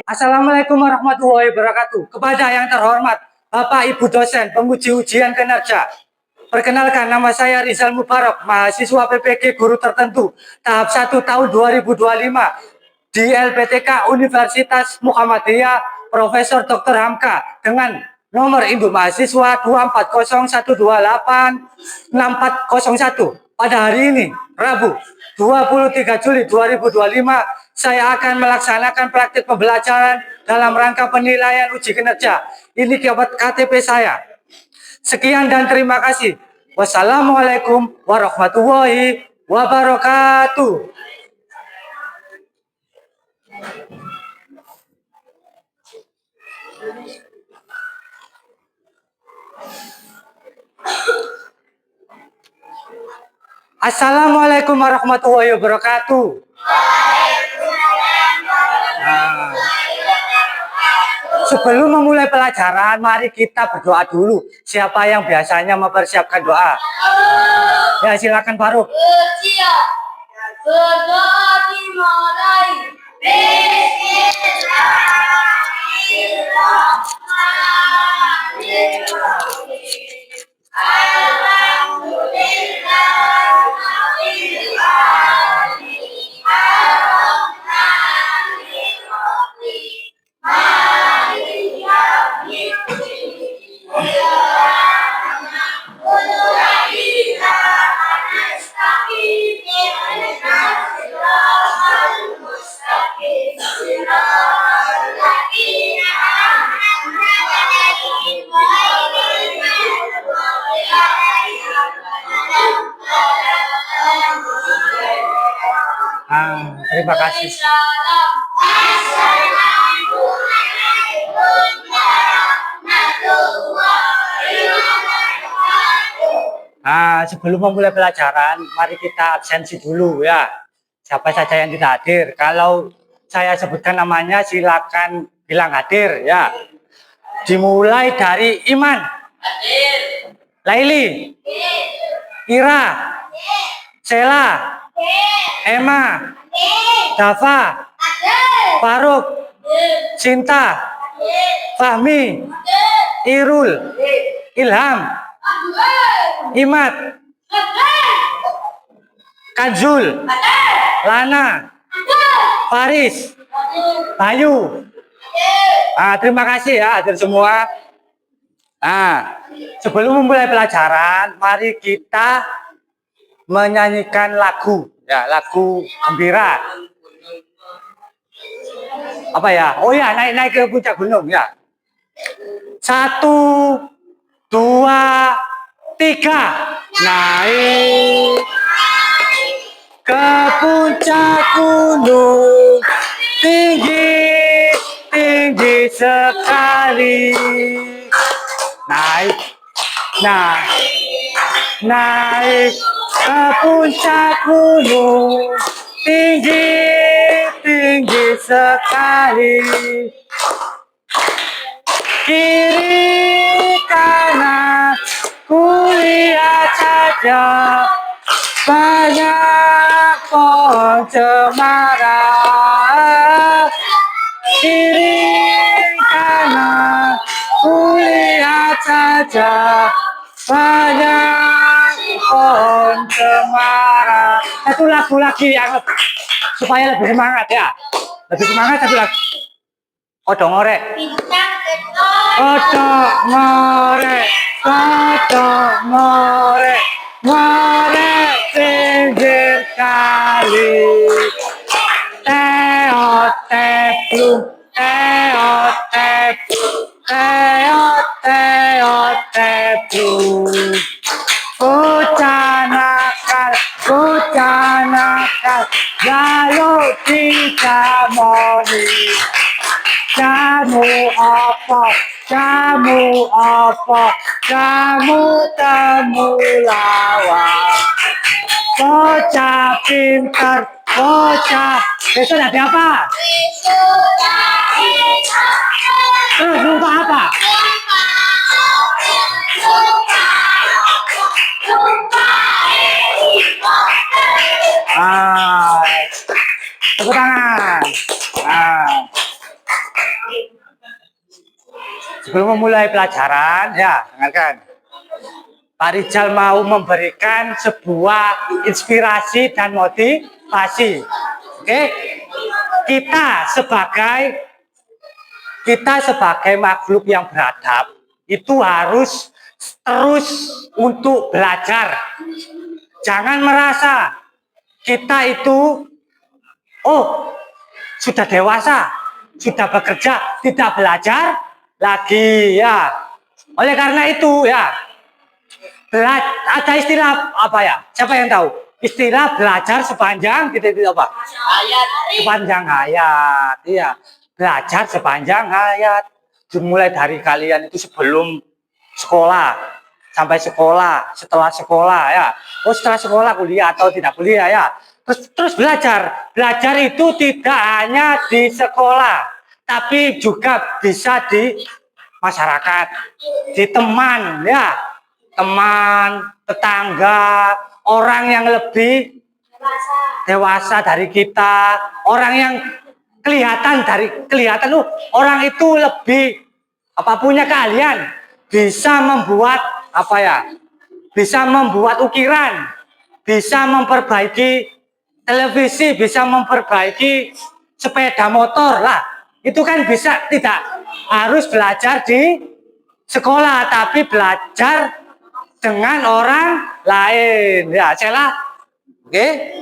Assalamualaikum warahmatullahi wabarakatuh. Kepada yang terhormat Bapak Ibu dosen penguji ujian kinerja. Perkenalkan, nama saya Rizal Mubarak, mahasiswa PPG guru tertentu tahap 1 tahun 2025 di LPTK Universitas Muhammadiyah Profesor Dr. Hamka dengan nomor induk mahasiswa 241286401. Pada hari ini, Rabu 23 Juli 2025, saya akan melaksanakan praktik pembelajaran dalam rangka penilaian uji kinerja. Ini KTP saya. Sekian dan terima kasih. Wassalamualaikum warahmatullahi wabarakatuh. Assalamualaikum warahmatullahi wabarakatuh. Sebelum memulai pelajaran, mari kita berdoa dulu. Siapa yang biasanya mempersiapkan doa? Ya, silakan Faruk. Berdoa dimulai. Terima kasih. Sebelum memulai pelajaran, mari kita absensi dulu ya. Siapa saja yang tidak hadir. Kalau saya sebutkan namanya, silakan bilang hadir ya. Dimulai dari Iman, Hadir. Laili, Ira, Sela, Emma, Dafa, Faruk, Cinta, Fahmi, Irul, Ilham, Imat, Kanzul, Lana, Faris, Bayu. Terima kasih ya hadir semua. Sebelum memulai pelajaran, mari kita menyanyikan lagu ya, lagu gembira. Apa ya? Oh ya, naik ke puncak gunung ya. 1, 2, 3, naik ke puncak gunung, tinggi sekali. Naik ke puncak gunung, tinggi sekali. Kiri kanan kulihat saja, banyak pohon cemara. Kiri kanan kulihat saja, banyak pohon cemara. Satu lagu lagi yang supaya lebih semangat ya. Lebih semangat satu lagu. Odong ngorek. Odong ngorek, odong ngorek, ngorek pinggir kali. Teot teplung, teot teplung, teot teplung. Bocah nakal, lalu tidak moni. Jamu apa, jamu temulawak. Bocah pintar, bocah. Besok ada apa? Lupa apa? Tepuk tangan. Sebelum memulai pelajaran, ya, dengarkan. Pak Rizal mau memberikan sebuah inspirasi dan motivasi. Oke? Kita sebagai makhluk yang beradab itu harus terus untuk belajar. Jangan merasa kita itu sudah dewasa, sudah bekerja, tidak belajar lagi ya. Oleh karena itu ya, ada istilah apa ya? Siapa yang tahu? Istilah belajar sepanjang itu apa? Hayat. Sepanjang hayat. Iya, belajar sepanjang hayat. Dimulai dari kalian itu sebelum sekolah, sampai sekolah, setelah sekolah ya. Setelah sekolah kuliah atau tidak kuliah ya. Terus belajar. Belajar itu tidak hanya di sekolah, tapi juga bisa di masyarakat, di teman ya. Teman, tetangga, orang yang lebih dewasa dari kita, orang yang kelihatan orang itu lebih punya kalian bisa membuat bisa membuat ukiran, bisa memperbaiki televisi, bisa memperbaiki sepeda motor lah. Itu kan bisa, tidak harus belajar di sekolah, tapi belajar dengan orang lain. Ya, Cela. Oke.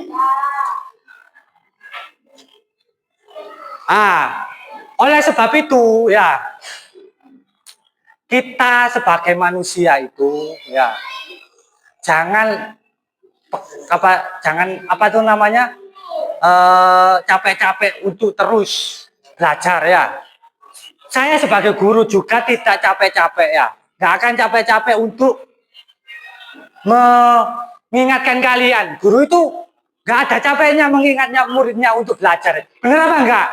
Oleh sebab itu ya, kita sebagai manusia itu ya jangan capek-capek untuk terus belajar ya. Saya sebagai guru juga tidak capek-capek ya, nggak akan capek-capek untuk mengingatkan kalian. Guru itu nggak ada capeknya mengingatnya muridnya untuk belajar. Benar apa enggak?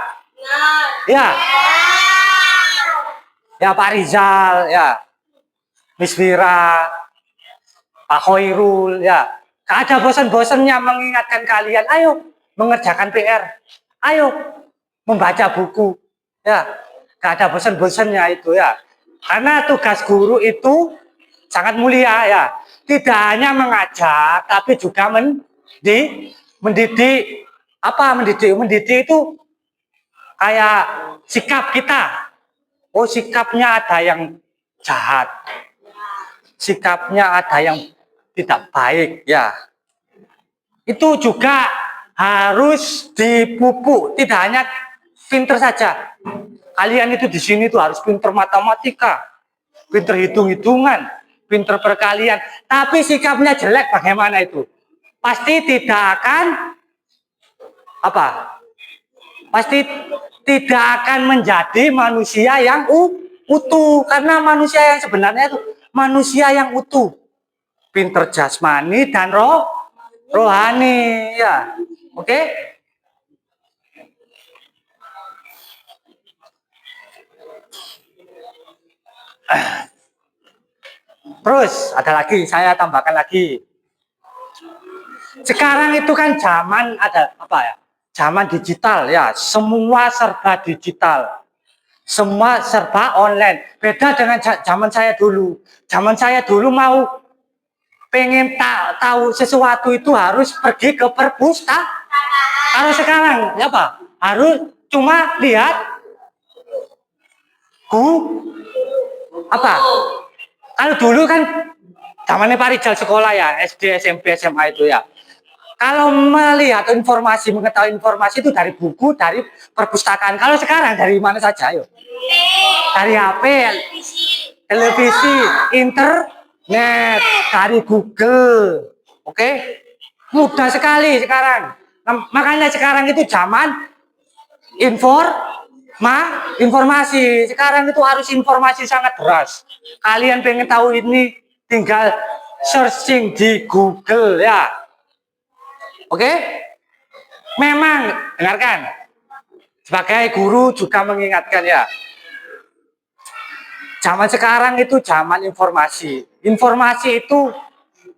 Ya. Ya Pak Rizal, ya Miss Wira, Pak Khairul, ya. Nggak ada bosan-bosannya mengingatkan kalian. Ayo mengerjakan PR. Ayo membaca buku. Ya, nggak ada bosan-bosannya itu ya. Karena tugas guru itu sangat mulia ya. Tidak hanya mengajar, tapi juga mendidik. Mendidik itu kayak sikap kita. Sikapnya ada yang jahat. Sikapnya ada yang tidak baik ya. Itu juga harus dipupuk, tidak hanya pinter saja. Kalian itu di sini tuh harus pinter matematika, pinter hitung-hitungan, pinter perkalian, tapi sikapnya jelek bagaimana itu? Pasti tidak akan pasti tidak akan menjadi manusia yang utuh, karena manusia yang sebenarnya itu manusia yang utuh, pinter jasmani dan rohani ya. Oke? Terus ada lagi, saya tambahkan lagi. Sekarang itu kan zaman zaman digital ya, semua serba digital. Semua serba online. Beda dengan zaman saya dulu. Zaman saya dulu pengen tahu sesuatu itu harus pergi ke perpustakaan. Kalau sekarang ya harus cuma lihat kalau dulu kan zamannya Pak Rizal sekolah ya, SD, SMP, SMA itu ya. Kalau melihat informasi, mengetahui informasi itu dari buku, dari perpustakaan. Kalau sekarang dari mana saja, ayo? Dari HP, televisi, internet, dari Google. Oke? Mudah sekali sekarang. Makanya sekarang itu zaman informasi. Sekarang itu harus informasi sangat deras. Kalian pengen tahu ini, tinggal searching di Google ya. Oke? Memang, dengarkan. Sebagai guru juga mengingatkan ya. Zaman sekarang itu zaman informasi. Informasi itu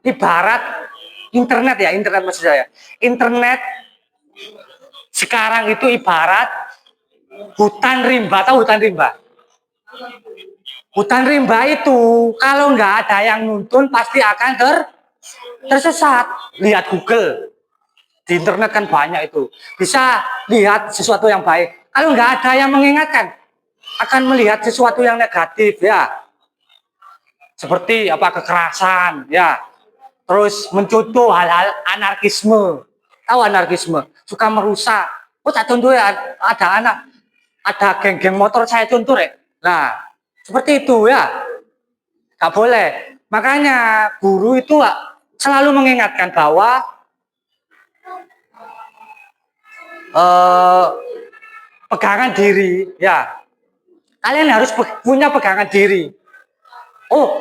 ibarat internet ya, internet maksud saya. Internet sekarang itu ibarat hutan rimba. Tahu hutan rimba? Hutan rimba itu kalau nggak ada yang nuntun pasti akan tersesat. Lihat Google, di internet kan banyak itu. Bisa lihat sesuatu yang baik. Kalau nggak ada yang mengingatkan, akan melihat sesuatu yang negatif ya. Seperti apa kekerasan ya. Terus mencontoh hal-hal anarkisme. Tahu anarkisme? Suka merusak. Oh tak contoh ya, ada anak, ada geng-geng motor saya contoh ya. Nah, seperti itu ya. Gak boleh. Makanya guru itu selalu mengingatkan bahwa pegangan diri ya. Kalian harus punya pegangan diri. Oh,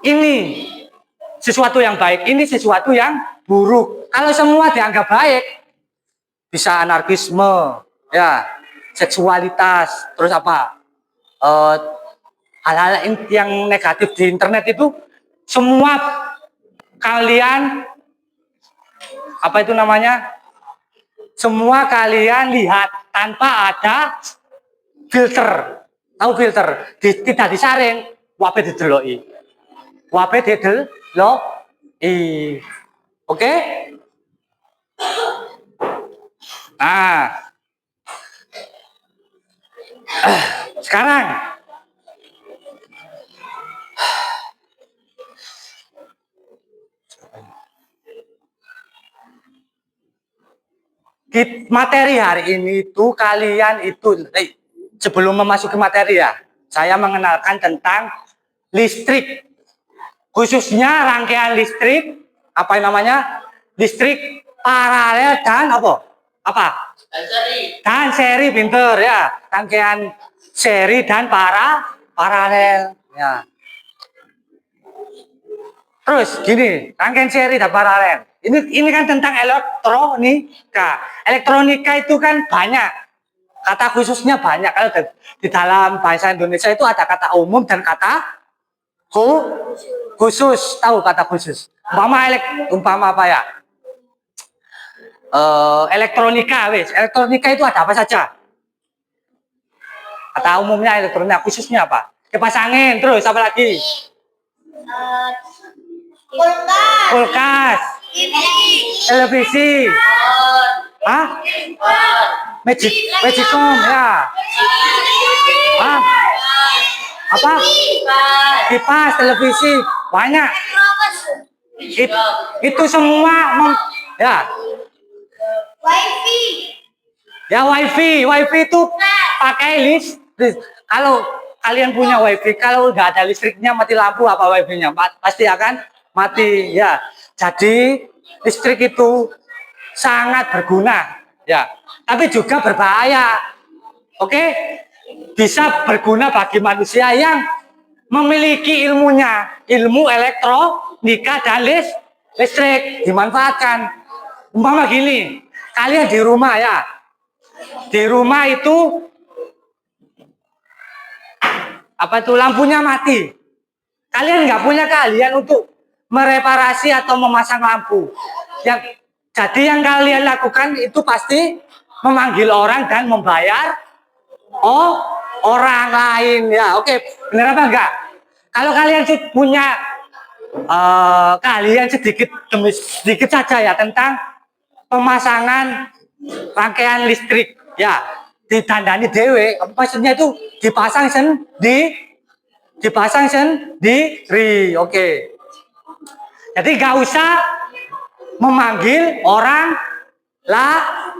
ini sesuatu yang baik, ini sesuatu yang buruk. Kalau semua dianggap baik, bisa anarkisme, ya, seksualitas, terus apa, hal-hal yang negatif di internet itu semua kalian apa itu namanya? Semua kalian lihat tanpa ada filter. Tahu filter? Tidak disaring, wape dideloki. Wape dideloki. Oke? Nah, sekarang materi hari ini itu kalian itu sebelum memasuki materi ya, saya mengenalkan tentang listrik, khususnya rangkaian listrik, apa yang namanya, listrik paralel dan apa dan seri, pinter ya, rangkaian seri dan paralel ya. Terus gini, rangkaian seri dan paralel. Ini kan tentang elektronika. Elektronika itu kan banyak. Kata khususnya banyak. Kalau di dalam bahasa Indonesia itu ada kata umum dan kata khusus. Tahu kata khusus? Umpama apa ya? Elektronika, wes. Elektronika itu ada apa saja? Kata umumnya elektronika, khususnya apa? Kipas angin, terus apa lagi? Kulkas, televisi, magicom ya, apa? Kipas, televisi, banyak. Itu semua ya. Wifi itu pakai listrik. Kalau kalian punya wifi, kalau nggak ada listriknya mati lampu apa wifi-nya pasti akan mati ya. Jadi listrik itu sangat berguna ya, tapi juga berbahaya. Oke, bisa berguna bagi manusia yang memiliki ilmu elektronika dan listrik dimanfaatkan. Umpama gini, kalian di rumah ya, di rumah itu apa itu lampunya mati, kalian nggak punya keahlian untuk mereparasi atau memasang lampu. Jadi yang kalian lakukan itu pasti memanggil orang dan membayar orang lain ya. Oke, benar apa enggak? Kalau kalian punya keahlian sedikit demi sedikit saja ya tentang pemasangan rangkaian listrik ya, ditandani dewe, maksudnya itu dipasang sendiri. Oke. Jadi nggak usah memanggil orang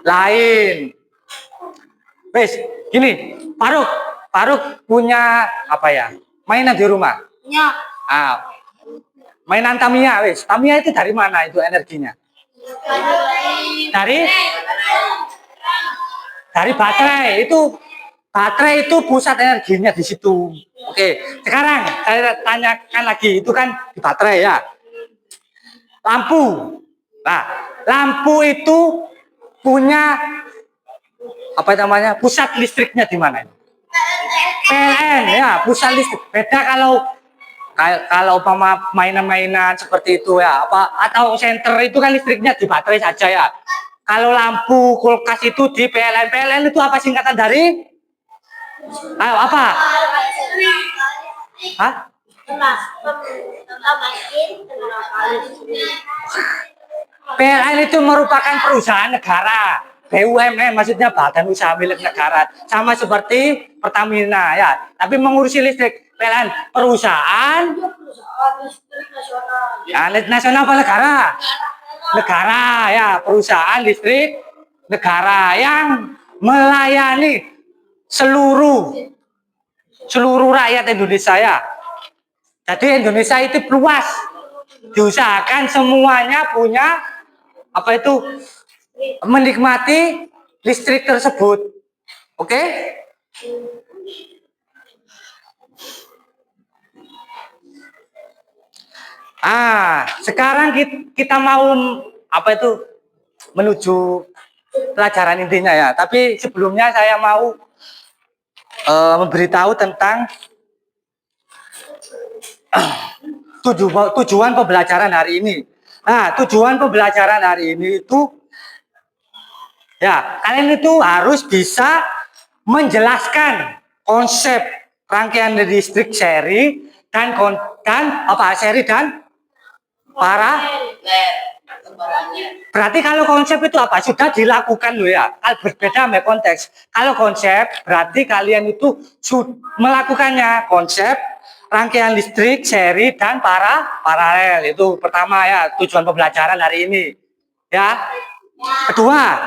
lain. Wes, gini, Faruk punya apa ya? Mainan di rumah? Ya. Mainan Tamiya, wes. Tamiya itu dari mana itu energinya? Dari baterai. Baterai itu pusat energinya di situ. Oke, sekarang saya tanyakan lagi, itu kan di baterai ya. Lampu. Nah, lampu itu punya apa namanya? Pusat listriknya di mana? PLN ya, pusat listrik. Beda kalau mainan-mainan seperti itu ya, atau senter itu kan listriknya di baterai saja ya. Kalau lampu kulkas itu di PLN. PLN itu apa singkatan dari? Ayo apa? Hah? PLN itu merupakan perusahaan negara. BUMN maksudnya badan usaha milik negara. Sama seperti Pertamina ya. Tapi mengurusi listrik. PLN perusahaan ya, nasional apa negara? Negara ya, perusahaan listrik negara yang melayani seluruh rakyat Indonesia ya. Jadi Indonesia itu luas. Diusahakan semuanya punya apa itu menikmati listrik tersebut. Oke? Sekarang kita mau apa itu menuju pelajaran intinya ya. Tapi sebelumnya saya mau memberitahu tentang tujuan pembelajaran hari ini. Nah, tujuan pembelajaran hari ini itu ya, kalian itu harus bisa menjelaskan konsep rangkaian listrik seri dan seri dan para. Berarti kalau konsep itu apa? Sudah dilakukan loh ya. Berbeda sama konteks. Kalau konsep berarti kalian itu melakukannya, konsep rangkaian listrik seri dan paralel. Itu pertama ya, tujuan pembelajaran hari ini. Ya. Kedua,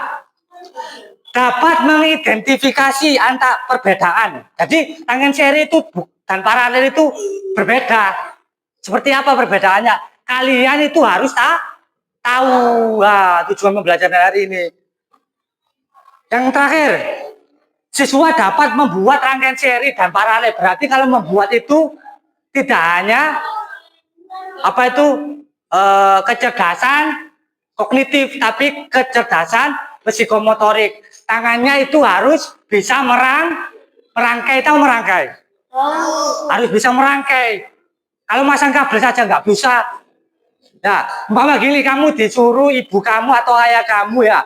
dapat mengidentifikasi antar perbedaan. Jadi rangkaian seri itu dan paralel itu berbeda. Seperti apa perbedaannya? Kalian itu harus tahu. Tujuan pembelajaran hari ini. Yang terakhir, siswa dapat membuat rangkaian seri dan paralel. Berarti kalau membuat itu tidak hanya apa itu kecerdasan kognitif, tapi kecerdasan psikomotorik. Tangannya itu harus bisa merangkai, tahu merangkai? Harus bisa merangkai. Kalau masang kabel saja nggak bisa. Ya, umpama gini, kamu disuruh ibu kamu atau ayah kamu ya,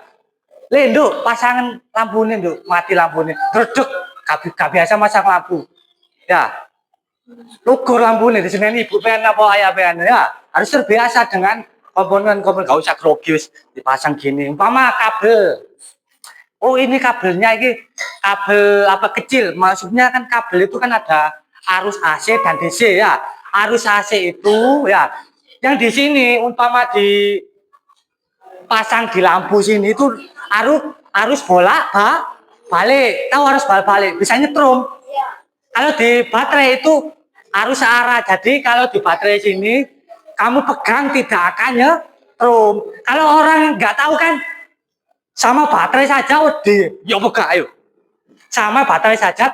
Nduk, pasangan lampu ini, Nduk, mati lampu ini. Dredeg, gak biasa masang lampu. Ya, lugur lampu ini, di sini ibu pengen apa ayah pengen. Ya, harus terbiasa dengan komponen-komponen, gak usah grogi, dipasang gini. Umpama kabel. Oh, ini kabelnya ini kabel apa kecil. Maksudnya kan kabel itu kan ada arus AC dan DC ya. Arus AC itu ya, yang di sini umpama dipasang di lampu sini itu arus balik, tahu arus balik, bisa nyetrum. Kalau di baterai itu arus searah. Jadi kalau di baterai sini kamu pegang tidak akan nyetrum. Kalau orang nggak tahu kan, sama baterai saja ya pegang, ayo. Sama baterai saja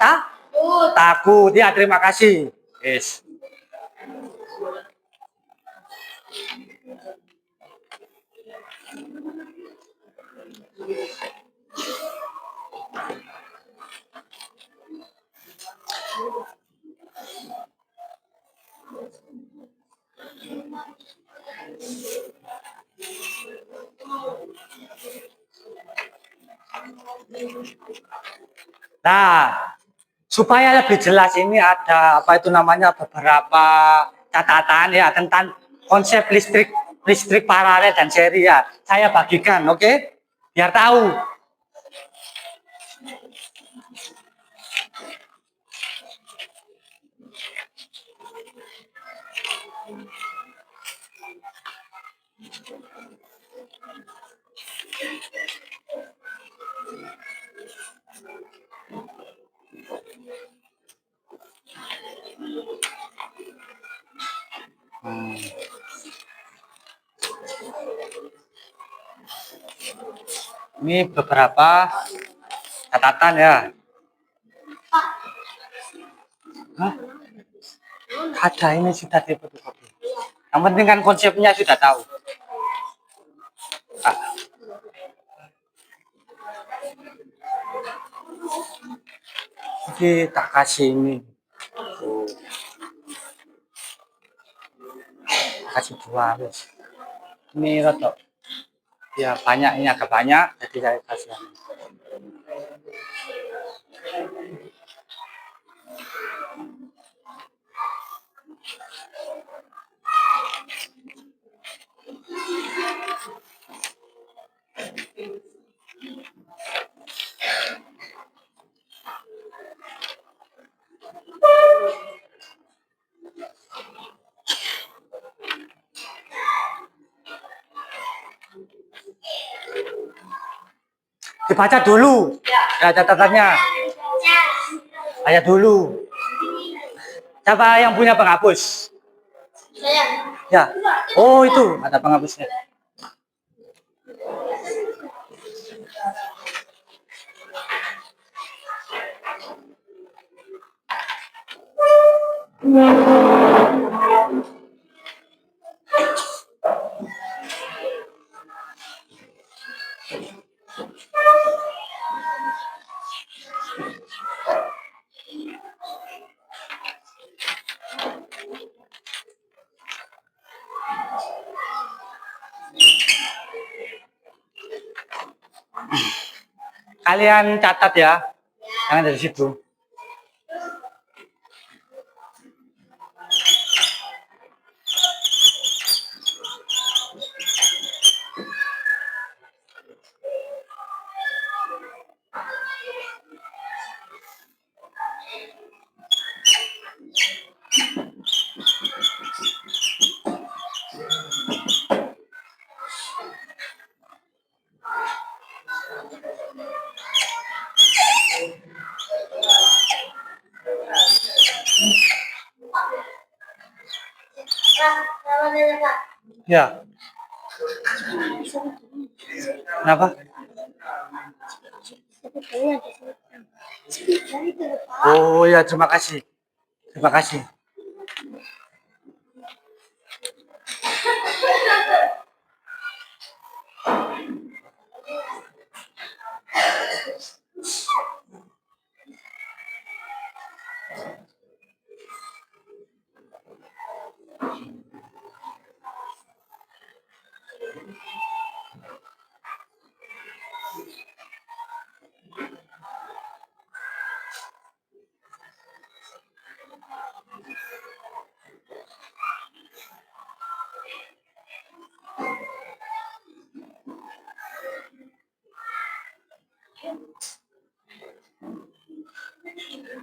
takut. Ya, terima kasih. Yes. Nah, supaya lebih jelas ini ada apa itu namanya beberapa catatan ya tentang konsep listrik paralel dan seri ya. Saya bagikan, oke? Biar tahu. Ini beberapa catatan ya. Hah? Ada ini sudah difotokopi. Yang penting kan konsepnya sudah tahu. Oke, tak kasih ini. Kasih dua wis. Ini rotok. Ya banyak, ini agak banyak, jadi saya kasih. Dibaca dulu. Ya, catatannya. Baca dulu. Siapa yang punya penghapus? Saya. Ya. Oh, itu ada penghapusnya. Kalian catat ya. Jangan dari situ. Kak, sama saya, Kak. Ya. Kenapa? Oh ya, terima kasih. Terima kasih.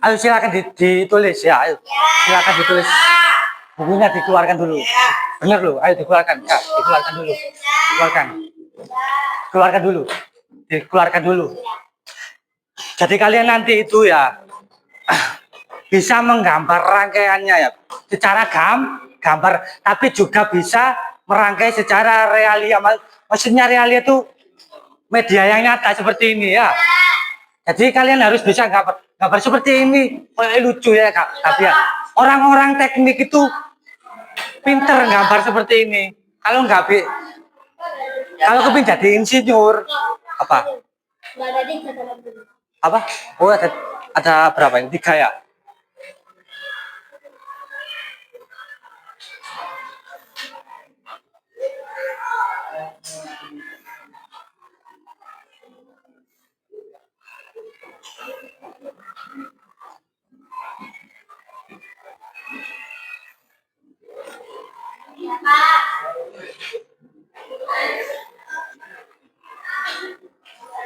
Ayo silakan ditulis ya. Ayo. Silakan ditulis. Bukunya dikeluarkan dulu. Bener loh. Ayo dikeluarkan. Kak, dikeluarkan dulu. Keluarkan. Keluarkan dulu. Dikeluarkan dulu. Jadi kalian nanti itu ya bisa menggambar rangkaiannya ya. Secara gambar, tapi juga bisa merangkai secara realia. Maksudnya realia itu media yang nyata seperti ini ya. Jadi kalian harus bisa gambar seperti ini. Lucu ya Kak. Tapi ya orang-orang teknik itu pinter gambar seperti ini. Kalau nggak kalau kepin jadi insinyur apa? Apa? Oh ada berapa ini? 3 ya?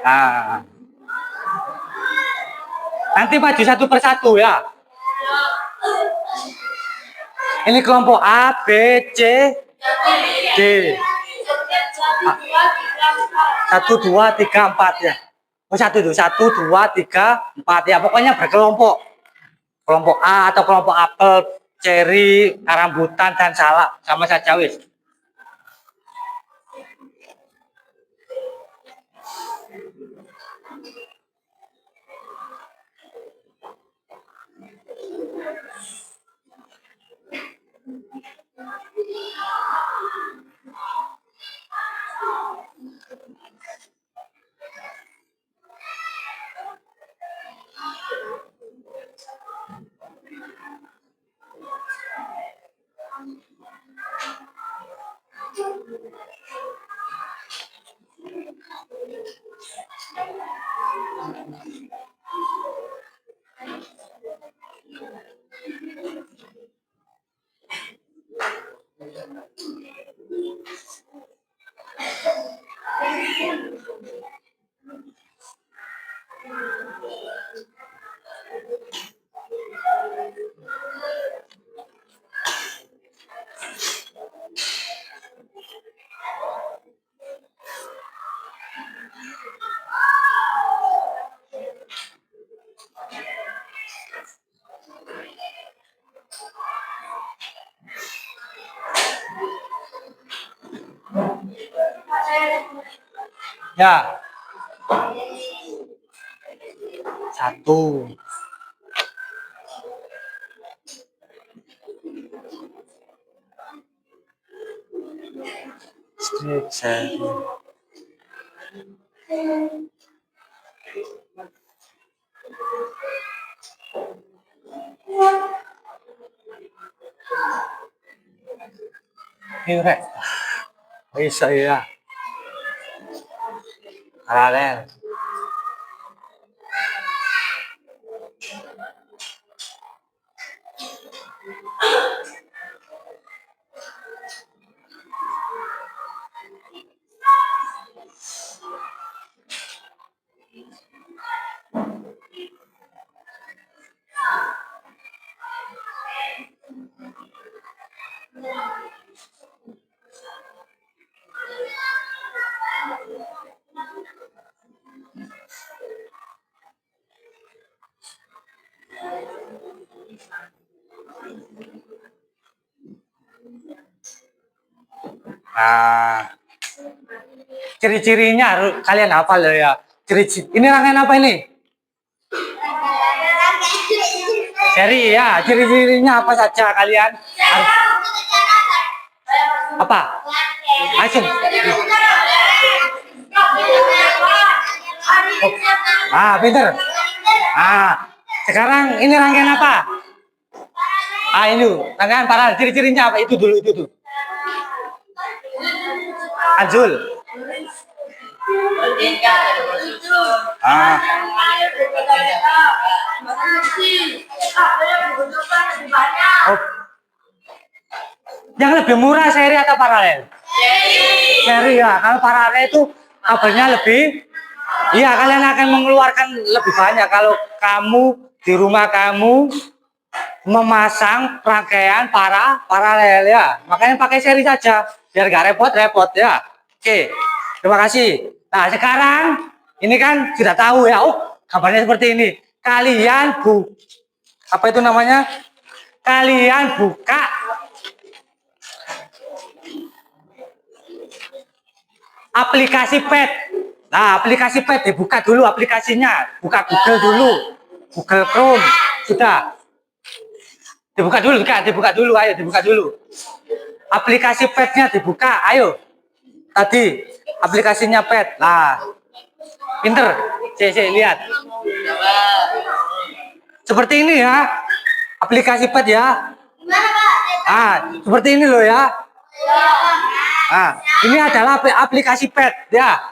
Nah, nanti maju satu persatu ya. Ini kelompok A, B, C, D. 1, 2, 3, 4 ya. Oh 1, 2, 1, 2, 3, 4 ya. Pokoknya berkelompok. Kelompok A atau kelompok apel, ceri, rambutan dan salak sama saja wis. Ya, satu. Strik seri. Ini rek. Bisa ya. Paralel. Nah, ciri-cirinya harus kalian hafal ya. Ciri-ciri. Ini rangkaian apa ini? Seri ya. Ciri-cirinya apa saja kalian? Harus, apa? Langsung. Ah, pinter. Ah, sekarang ini rangkaian apa? Ah, ini rangkaian paralel. Ciri-cirinya apa? Itu dulu, itu tuh. Azul. Ah. Oh. Yang lebih murah seri atau paralel? Seri ya. Kalau paralel itu kabelnya lebih, iya kalian akan mengeluarkan lebih banyak kalau kamu di rumah kamu memasang rangkaian paralel ya. Makanya pakai seri saja biar gak repot-repot ya. Oke, terima kasih. Nah sekarang ini kan sudah tahu ya. Oh gambarnya seperti ini. Kalian apa itu namanya? Kalian buka aplikasi pet. Nah aplikasi pet dibuka dulu aplikasinya. Buka Google dulu. Google Chrome sudah. Dibuka dulu Kak, dibuka dulu, ayo dibuka dulu. Aplikasi petnya dibuka, ayo. Tadi aplikasinya pet. Nah, pinter. Lihat. Seperti ini ya. Aplikasi pet ya. Ah, seperti ini loh ya. Nah, ini adalah aplikasi pet ya.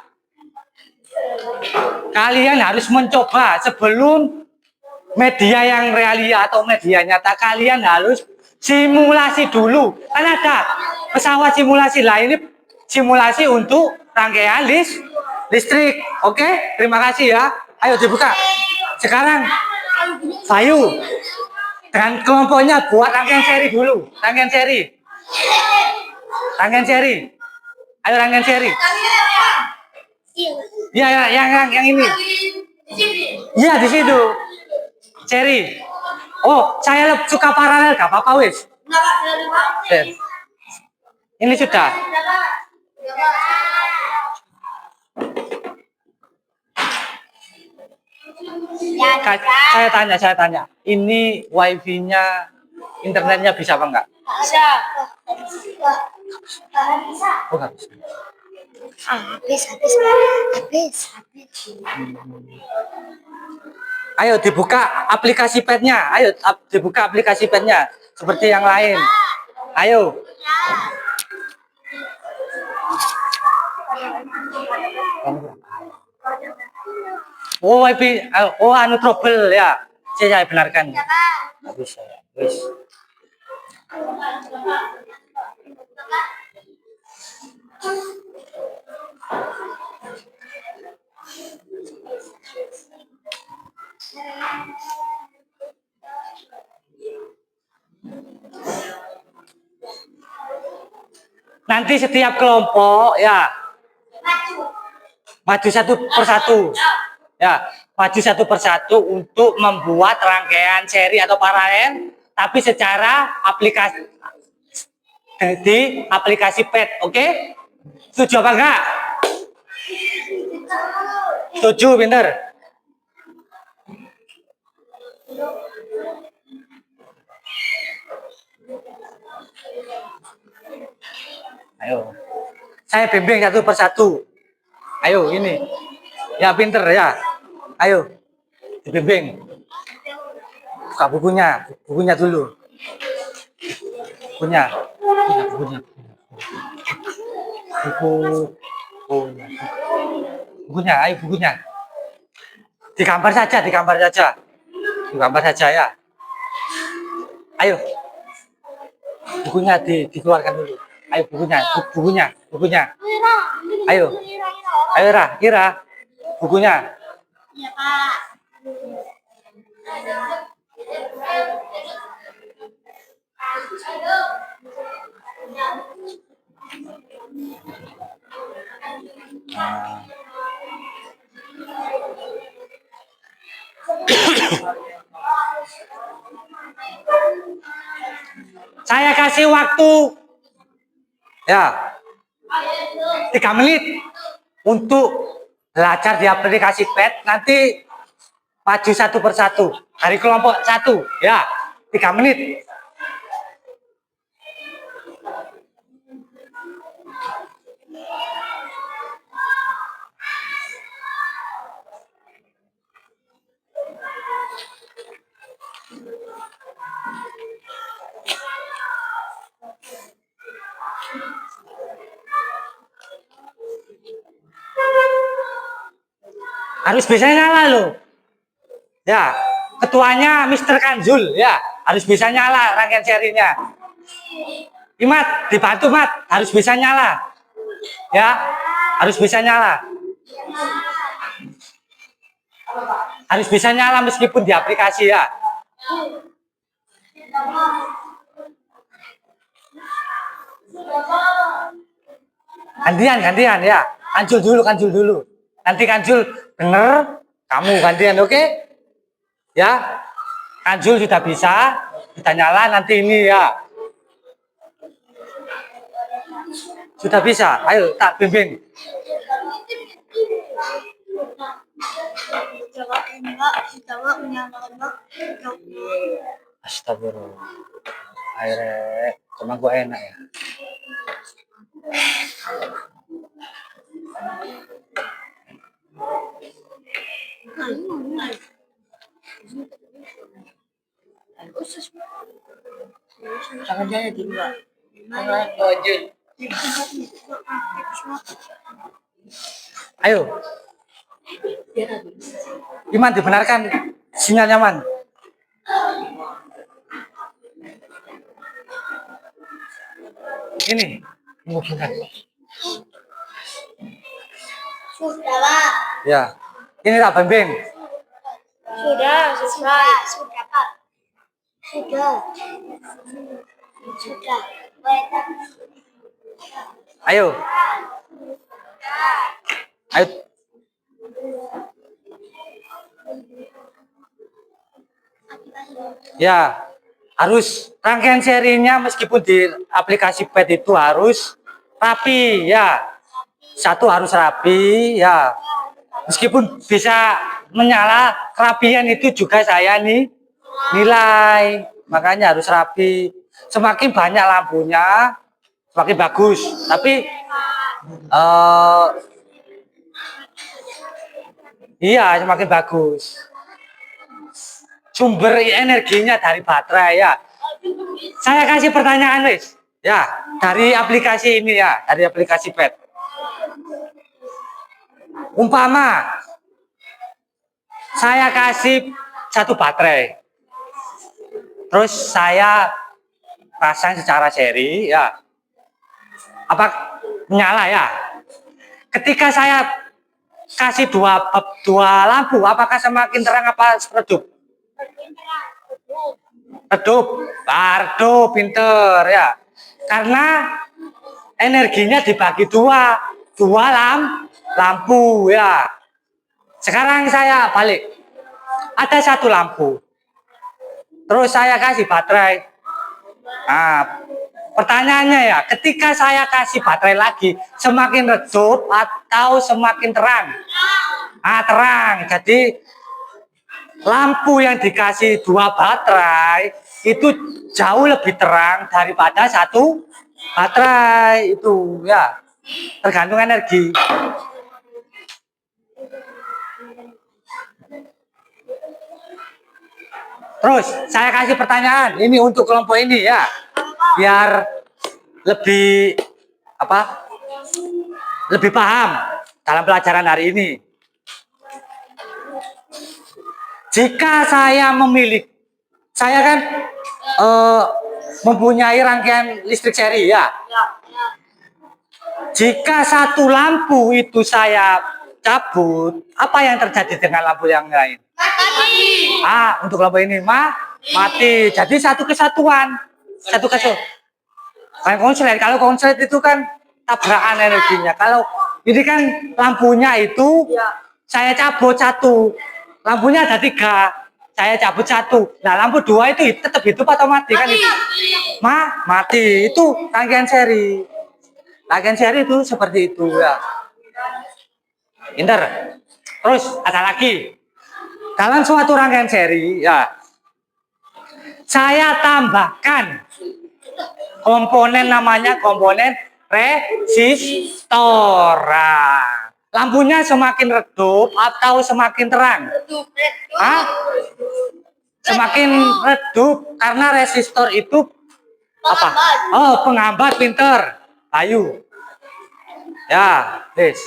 Kalian harus mencoba sebelum media yang realia atau media nyata, kalian harus simulasi dulu. Kan ada pesawat simulasi lah, ini simulasi untuk rangkaian listrik. Oke, terima kasih ya. Ayo dibuka. Sekarang Bayu dengan kelompoknya buat rangkaian seri dulu. Rangkaian seri. Rangkaian seri. Ayo rangkaian seri. Iya, yang ini. Iya, di situ. Seri. Oh, saya suka paralel, gak apa-apa wis. Ini sudah. Saya tanya. Ini wifi-nya, internetnya bisa apa enggak? Bisa. Oh, enggak bisa. Habis. Ayo dibuka aplikasi petnya. Ayo dibuka aplikasi petnya seperti yang lain. Ayo. Oh, wifi. Oh, anu trouble ya. Saya benarkan. Nggak bisa ya. Wis. Nanti setiap kelompok ya maju satu persatu ya, maju satu persatu untuk membuat rangkaian seri atau paralel tapi secara aplikasi di aplikasi pet. Oke, setuju apa enggak? 7 pinter. Ayo. Saya bimbing satu persatu. Ayo ini. Ya pinter ya. Ayo. Dibimbing. Buka bukunya. Bukunya dulu. Bukunya. Bukunya. Bukunya. Bukunya. Ayo bukunya. Digambar saja, digambar saja. Digambar saja ya. Ayo. Bukunya dikeluarkan dulu. Ayo bukunya, bukunya. Ayo. Ayo Ira. Bukunya. Iya, Pak. Saya kasih waktu ya 3 menit untuk belajar di aplikasi PET. Nanti maju satu persatu dari kelompok 1 ya 3 menit. Harus bisa nyala loh. Ya, ketuanya Mr. Kanzul ya, harus bisa nyala rangkaian serinya. Imat, dibantu Mat, harus bisa nyala. Ya, harus bisa nyala. Harus bisa nyala meskipun di aplikasi ya. Gantian ya. Kanjul dulu. Nanti Kanjul bener, kamu gantian, oke? Ya, Kanjul sudah bisa nyala nanti ini ya. Sudah bisa, ayo tak bimbing. Astagfirullah. Akhirnya, cuma gua enak ya. Jangan jaya di luar. Ayo. Iman dibenarkan sinyal nyaman. Ini menghubungkan. Sudah, Pak. Ya. Ini tak bimbing. Sudah, Pak. Sudah. Ayo. Ayo. Ya, harus rangkaian serinya meskipun di aplikasi PET itu harus rapi ya. Satu harus rapi ya. Meskipun bisa menyala, kerapian itu juga saya nih nilai. Makanya harus rapi. Semakin banyak lampunya, semakin bagus. Tapi iya, semakin bagus. Sumber energinya dari baterai ya. Saya kasih pertanyaan wis. Ya, dari aplikasi ini ya, dari aplikasi PET. Umpama saya kasih 1 baterai. Terus saya pasang secara seri ya. Apa nyala ya? Ketika saya kasih dua lampu, apakah semakin terang apa redup? Redup, pinter ya. Karena energinya dibagi dua lampu ya. Sekarang saya balik, ada 1 lampu, terus saya kasih baterai. Nah, Pertanyaannya ya, ketika saya kasih baterai lagi, semakin redup atau semakin terang? Terang. Jadi lampu yang dikasih 2 baterai itu jauh lebih terang daripada 1 baterai itu ya. Tergantung energi. Terus saya kasih pertanyaan ini untuk kelompok ini ya, biar lebih lebih paham dalam pelajaran hari ini. Jika saya saya kan mempunyai rangkaian listrik seri ya. Jika 1 lampu itu saya cabut, apa yang terjadi dengan lampu yang lain? Untuk kelompok ini mati. Jadi satu kesatuan. Kan konslet. Kalau konslet itu kan tabrakan energinya. Kalau ini kan lampunya itu saya cabut 1. Lampunya ada 3. Saya cabut 1. Nah, lampu 2 itu tetap hidup atau mati kan itu? Mati. Itu rangkaian seri. Rangkaian seri itu seperti itu ya. Pinter. Terus ada lagi. Dalam suatu rangkaian seri ya, saya tambahkan komponen namanya komponen resistor. Lampunya semakin redup atau semakin terang? Semakin redup karena resistor itu apa? Penghambat. Pinter. Ayu. Ya, Des.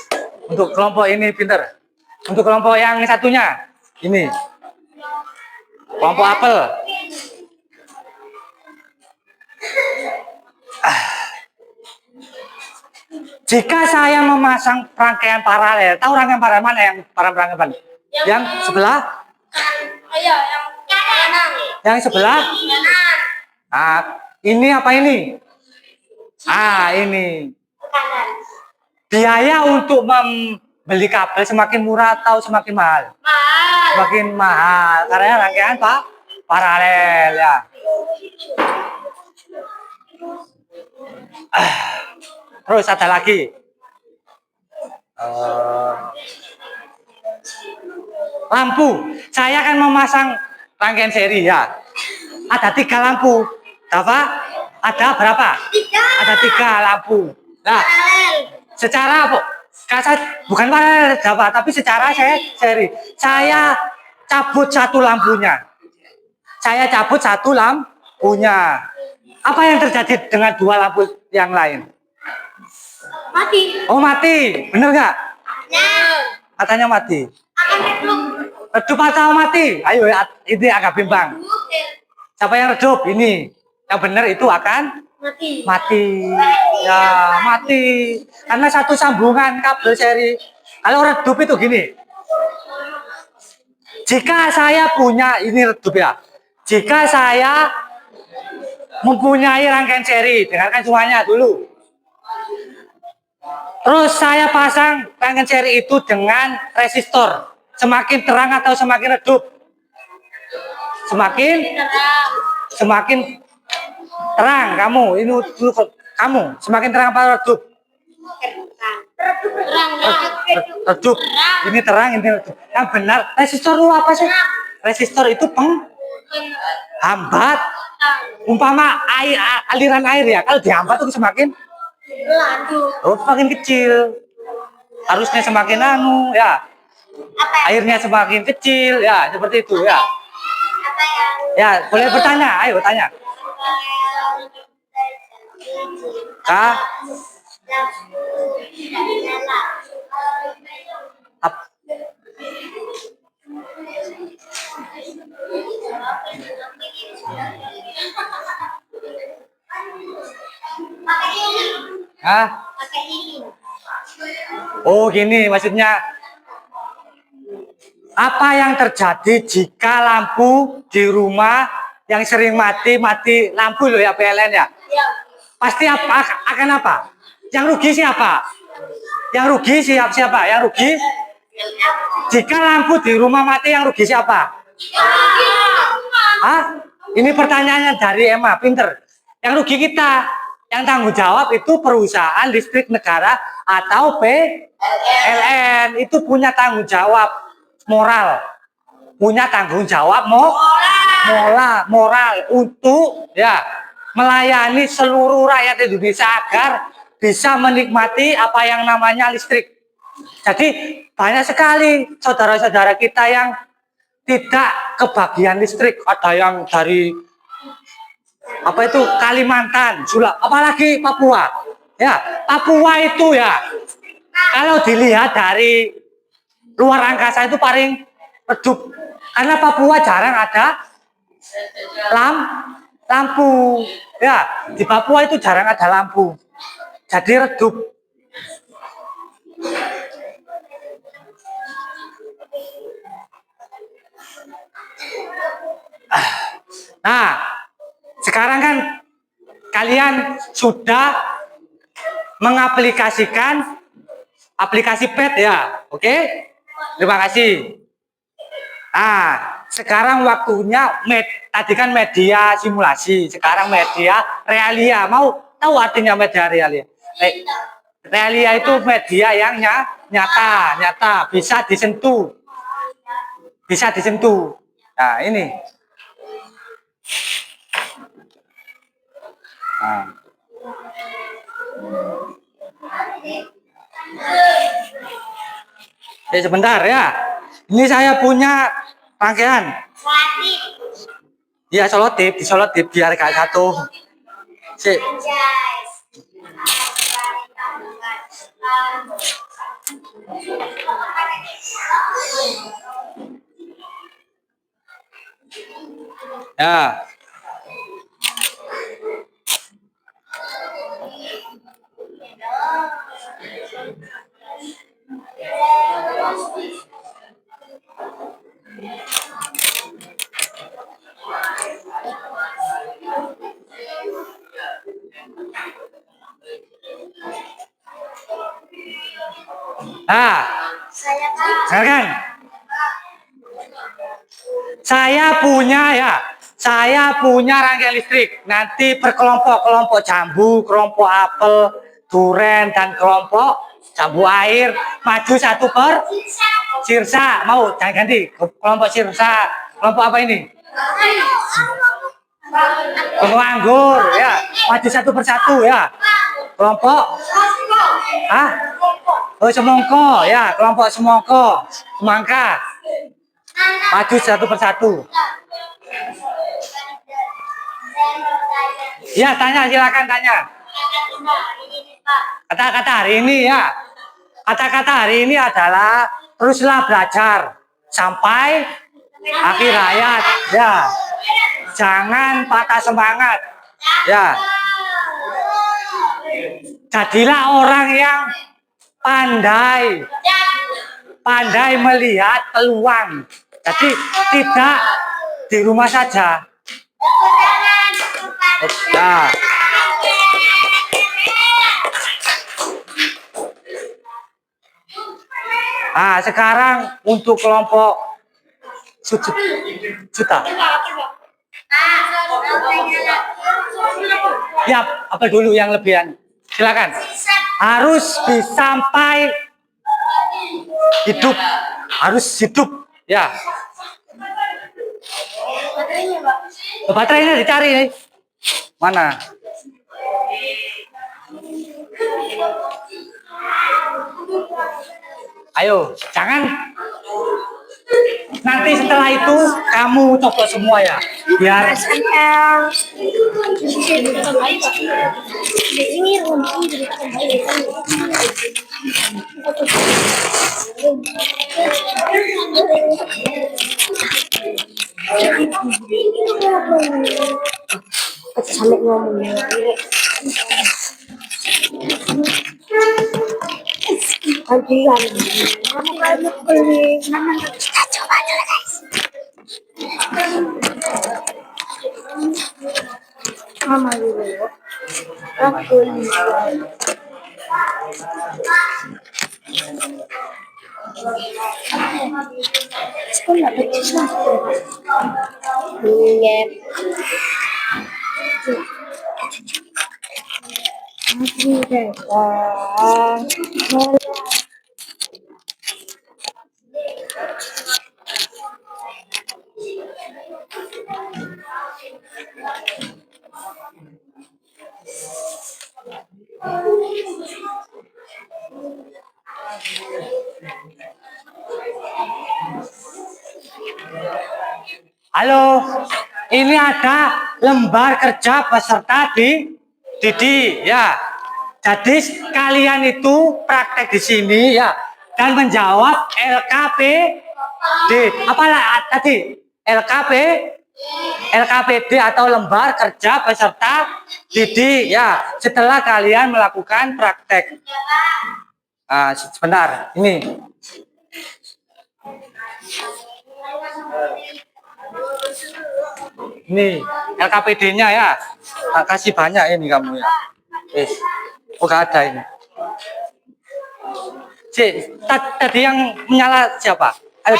Untuk kelompok ini pinter. Untuk kelompok yang satunya ini kelompok apel. Jika saya memasang rangkaian paralel, tahu rangkaian paralel mana yang rangkaian? Yang sebelah? Yang kanan. Yang sebelah? Ini apa ini? Ini. Biaya untuk membeli kabel semakin murah atau semakin mahal? Semakin mahal karena rangkaian paralel ya. Terus ada lagi lampu. Saya akan memasang rangkaian seri ya. Ada 3 lampu. Ada berapa? 3. Ada 3 lampu. Nah, secara bukan paralel tapi secara seri. Saya cabut 1 lampunya. Apa yang terjadi dengan 2 lampu yang lain? Mati. Mati. Bener nggak? Katanya mati. Redup atau mati? Ayo, ini agak bimbang. Siapa yang redup? Ini. Yang benar itu akan mati. Ya, mati. Karena 1 sambungan kabel seri. Kalau redup itu gini. Jika saya punya, ini redup ya. Jika saya mempunyai rangkaian seri, dengarkan semuanya dulu. Terus saya pasang rangkaian seri itu dengan resistor. Semakin terang atau semakin redup? Semakin terang. Kamu, ini kamu semakin terang apa redup? Redup. Ini terang, ini redup. Yang benar, resistor itu apa sih? Resistor itu penghambat. Umpama aliran air ya, kalau dihambat itu semakin semakin kecil. Harusnya semakin ya. Airnya semakin kecil ya, seperti itu ya. Ya, boleh bertanya, ayo tanya. Oh gini maksudnya. Apa yang terjadi jika lampu di rumah yang sering mati lampu loh ya PLN ya? Pasti akan apa? Yang rugi siapa? Yang rugi siapa? Yang rugi? Jika lampu di rumah mati yang rugi siapa? Ini pertanyaannya dari Emma, pinter. Yang rugi kita. Yang tanggung jawab itu perusahaan listrik negara atau PLN. Itu punya tanggung jawab moral. Punya tanggung jawab moral untuk ya melayani seluruh rakyat Indonesia agar bisa menikmati apa yang namanya listrik. Jadi banyak sekali saudara-saudara kita yang tidak kebagian listrik. Ada yang dari apa itu Kalimantan, apalagi Papua. Ya, Papua itu ya kalau dilihat dari luar angkasa itu paling redup. Karena Papua jarang ada lampu. Ya, di Papua itu jarang ada lampu. Jadi redup. Nah, sekarang kan kalian sudah mengaplikasikan aplikasi PET ya, oke? Terima kasih. Nah, sekarang waktunya tadi kan media simulasi, sekarang media realia. Mau tahu artinya media realia? Realia itu media yang nyata, bisa disentuh. Nah, ini. Nah. Sebentar ya. Ini saya punya rangkaian. Iya, selotip biar gak satu. Sip. Ya. Nah, kan? Saya punya rangkaian listrik. Nanti berkelompok jambu, kelompok apel, duren, dan kelompok jambu air. Maju satu per sirsa. Mau jangan ganti. Kelompok sirsa. Kelompok apa ini? Kelompok anggur ya. Maju satu persatu ya. Kelompok semongko ya, kelompok semangka. Maju satu persatu. Ya, silakan tanya. Kata-kata hari ini ya. Kata-kata hari ini adalah teruslah belajar sampai akhir hayat ya. Jangan patah semangat. Ya. Jadilah orang yang pandai melihat peluang. Jadi tidak di rumah saja. Ya. Nah, sekarang untuk kelompok juta. Ya, apa dulu yang lebihan? Silakan. Harus bisa sampai hidup. Harus hidup. Ya. Baterainya dicari nih. Mana? Ayo, jangan. Nanti setelah itu kamu coba semua ya. Biar sampai ngomongnya Ajian, kamu beli kita coba dulu guys. Mama dulu, aku sekolah becus Halo, ini ada lembar kerja peserta di Didi ya. Jadi kalian itu praktek di sini ya dan menjawab LKPD. Apalah tadi? LKPD atau lembar kerja peserta Didi ya. Setelah kalian melakukan praktek. Sebentar, ini. Ini LKPD-nya ya. Kasih banyak ini kamu ya. Oh, gak ada ini. Tadi yang menyala siapa? Ayo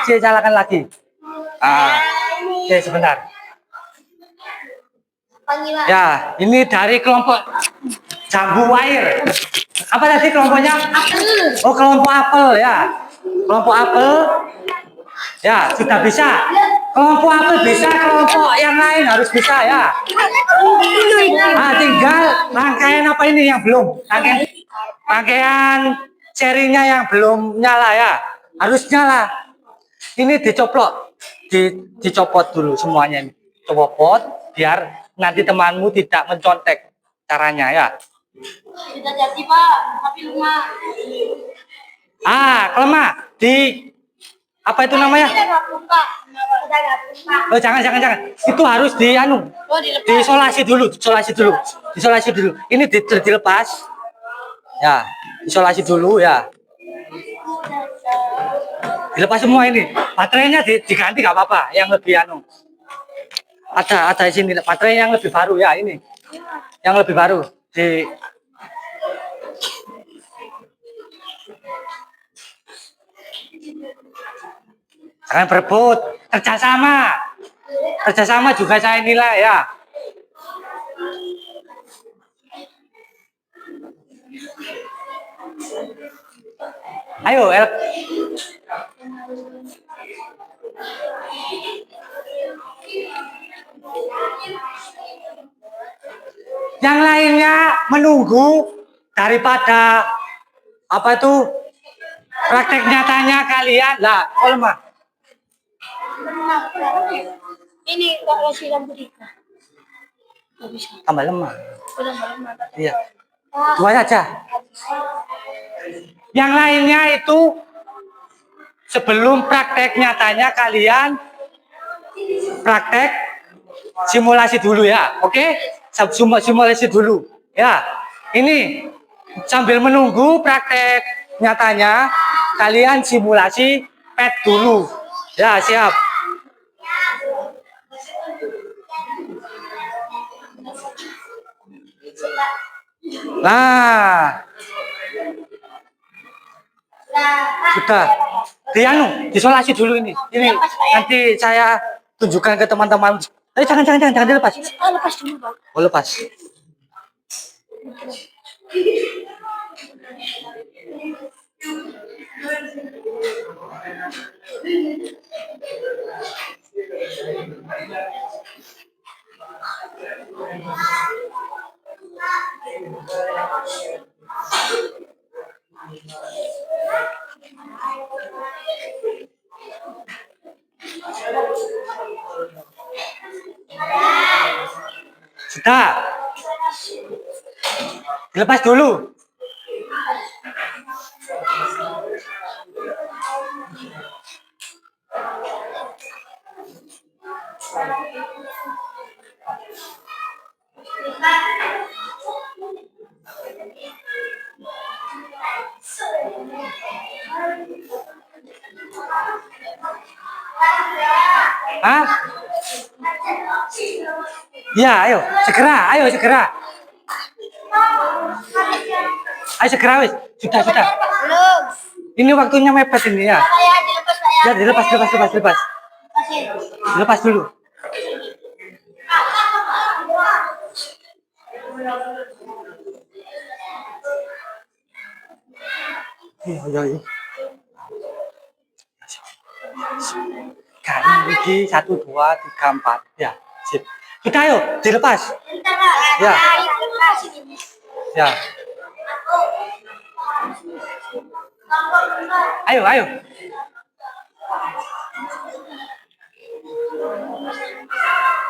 nyalakan lagi. Sebentar. Ya, ini dari kelompok Jambu Air. Apa tadi kelompoknya? Oh, kelompok apel ya. Kelompok apel. Ya, sudah bisa. Kelompok apel bisa, kelompok yang lain harus bisa ya. Tinggal rangkaian apa ini yang belum? Rangkaian serinya yang belum nyala ya. Harus nyala. Ini dicoplok. Dicopot dulu semuanya ini. Copot biar nanti temanmu tidak mencontek caranya ya. Sudah jadi Pak, tapi lemah. Kelemah di apa itu namanya? Oh, jangan. Itu harus diisolasi dulu. Ini dilepas. Ya, isolasi dulu ya. Dilepas semua ini. Baterainya diganti nggak apa-apa, yang lebih Ada di sini baterai yang lebih baru ya ini. Yang lebih baru jangan berebut, kerjasama juga saya nilai ya. Ayo yang lainnya menunggu daripada apa itu praktek nyatanya kalian lah. Lemah. Ini kalau silam berita. Nggak bisa. Tambah lemah. Lemah. Iya. Dua saja. Yang lainnya itu sebelum praktek nyatanya kalian praktek simulasi dulu ya. Oke? Simulasi dulu. Ya. Ini sambil menunggu praktek nyatanya kalian simulasi PET dulu. Ya, siap. Nah, sudah. Disolasi dulu ini. Ini nanti saya tunjukkan ke teman-teman. Jangan dilepas. Lepas dulu, Bang. Oh, lepas. Sudah. Dilepas dulu. Ya, ayo segera. Ayo segera wis. Sudah. Belum. Ini waktunya mepet ini ya. Ya, dilepas. Dilepas dulu. Iya, iya, iya. Kali ini 1, 2, 3, 4. Ya, sip. Sudah yuk, dilepas. Ya. Ya. Ayo, ayo.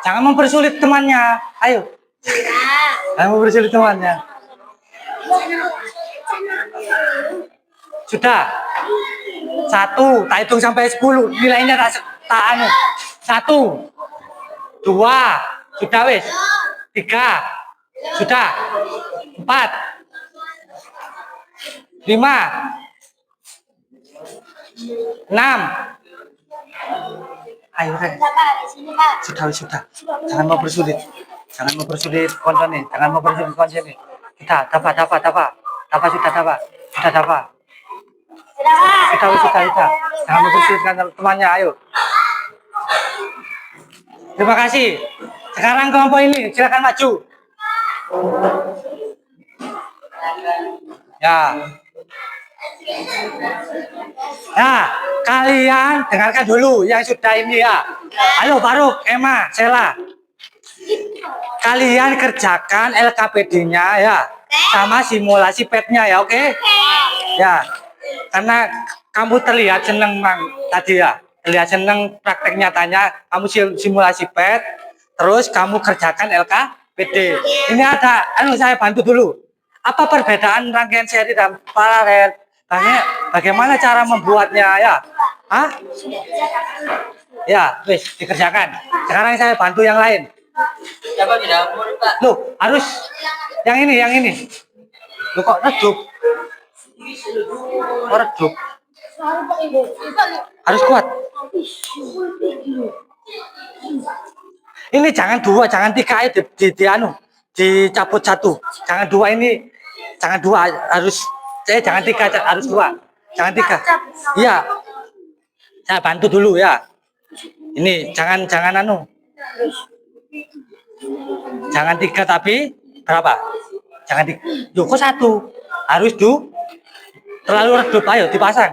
Jangan mempersulit temannya. Ayo. Jangan mempersulit temannya. Sudah. 1, tak hitung sampai 10. Nilainya tak anu. 1, 2, sudah wis. 3, sudah. 4, 5, 6. Ayo, Ren. Sudah. Jangan mempersulit. Jangan mempersulit konten nih. Jangan mempersulit konten nih. Kita, tapa. Sudah, tapa. Sudah. Jangan mempersulitkan temannya, ayo. Terima kasih. Sekarang kelompok ini, silakan maju. Ya. Nah, kalian dengarkan dulu yang sudah ini ya. Ayo Faruk, Emma, Sela. Kalian kerjakan LKPD-nya ya, sama simulasi PET-nya ya, oke? Ya, karena kamu terlihat seneng tadi ya, terlihat seneng praktek nyatanya, kamu simulasi PET, terus kamu kerjakan LKPD. Ini ada, saya bantu dulu. Apa perbedaan rangkaian seri dan paralel? Bagaimana cara membuatnya ya? Hah? Ya, wis dikerjakan. Sekarang saya bantu yang lain. Loh, harus yang ini. Loh kok redup? Kok redup? Harus kuat. Ini jangan 2, jangan 3 aja dicabut 1. Jangan 2 ini, jangan 2 harus jangan 3, harus 2. Jangan 3. Iya. Saya bantu dulu ya. Ini jangan jangan 3 tapi berapa? Jangan 3. Loh kok 1? Harus terlalu redup, ayo dipasang.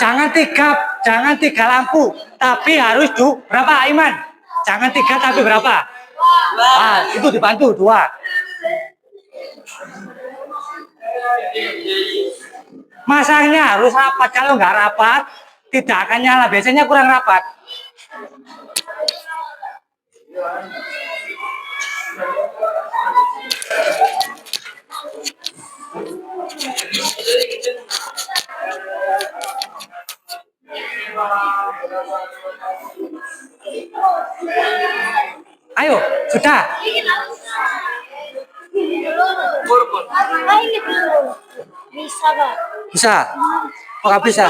Jangan 3 lampu, tapi harus berapa Iman? Jangan 3 tapi berapa? Itu dibantu 2. Masangnya harus rapat, kalau nggak rapat tidak akan nyala, biasanya kurang rapat. Ayo, sudah. Bisa, Pak. Bisa. Oh, nggak bisa.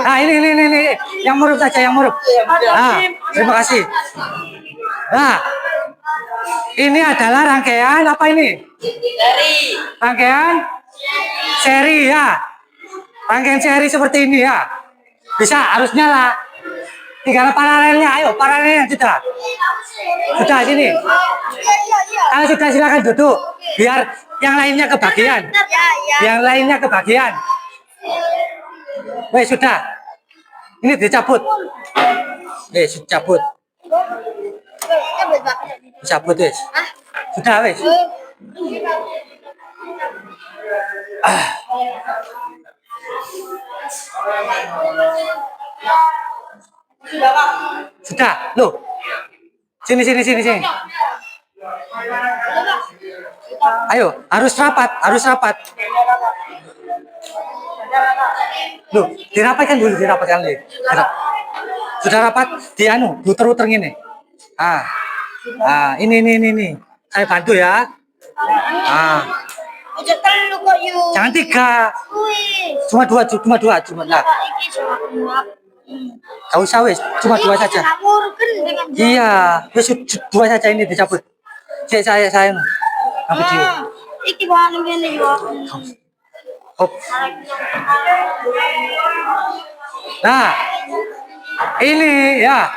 Nah, ini. Yang murup saja, yang murup. Nah, terima kasih. Nah, ini adalah rangkaian apa ini? Rangkaian seri ya. Rangkaian seri seperti ini ya. Bisa, harus nyala. Tinggal paralelnya, ayo paralelnya sudah. Sudah sini. Kalau sudah silakan duduk. Biar yang lainnya kebagian. Yang lainnya kebagian. Wes sudah. Ini dicabut. Cabut. Cabut wes. Sudah wes. Sudah, loh. Sini. Ayo, harus rapat. Loh, dirapatkan dulu. Sudah rapat, muter-muter gini. Ini. Saya bantu ya. Jangan 3. Cuma 2. Gak usah wes, cuma 2 saja. Iya, wes 2 saja ini dicabut. Saya ambil dia. Nah, ini ya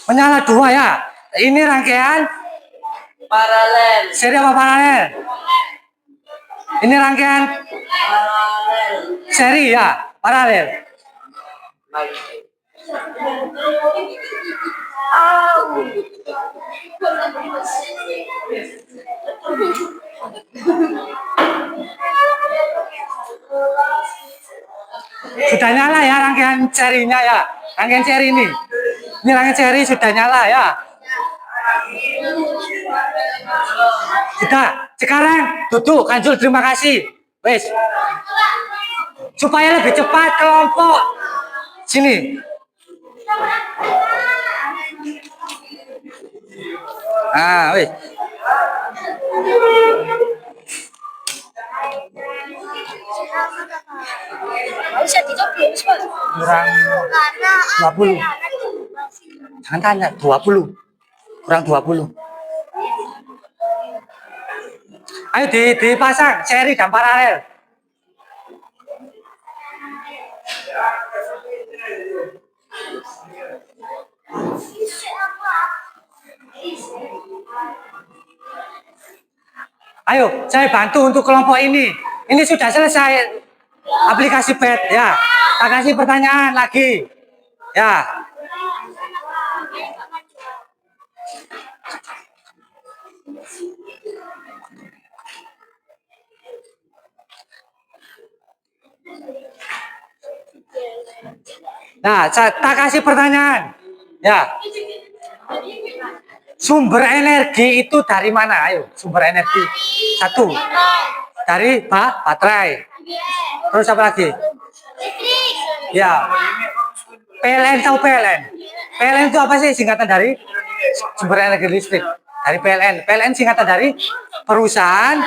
menyala 2 ya. Ini rangkaian paralel. Seri apa paralel? Ini rangkaian Seri ya, paralel. Sudah nyala ya rangkaian serinya ya. Rangkaian seri ini. Ini rangkaian seri sudah nyala ya. Sudah. Sekarang duduk, Kanjul, terima kasih. Wes. Supaya lebih cepat kelompok. Sini. Ah, wes. Bisa dicoba, Mas. Kurang 20. Jangan tanya, 20. Kurang 20. Ayo dipasang seri dan paralel. Ayo, saya bantu untuk kelompok ini. Ini sudah selesai aplikasi pet ya. Tak kasih pertanyaan lagi. Ya. Nah, tak kasih pertanyaan. Ya. Sumber energi itu dari mana? Ayo, sumber energi. Satu. Dari baterai. Terus apa lagi? Ya. PLN tahu PLN? PLN itu apa sih singkatan dari sumber energi listrik? Dari PLN. PLN singkatan dari perusahaan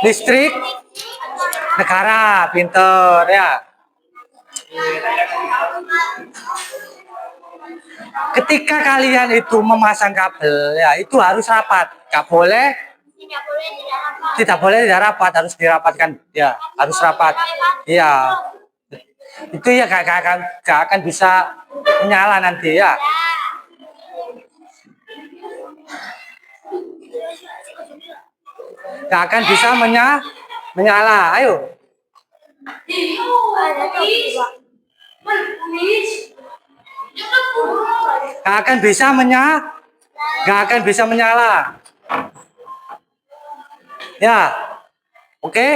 listrik negara. Pinter ya. Ketika kalian itu memasang kabel ya itu harus rapat. Tidak boleh tidak rapat, harus dirapatkan ya, harus rapat. Iya. Itu ya gak akan bisa menyala nanti ya. Gak akan bisa menyala. Ayo. Gak akan bisa menyala. Ya. Oke.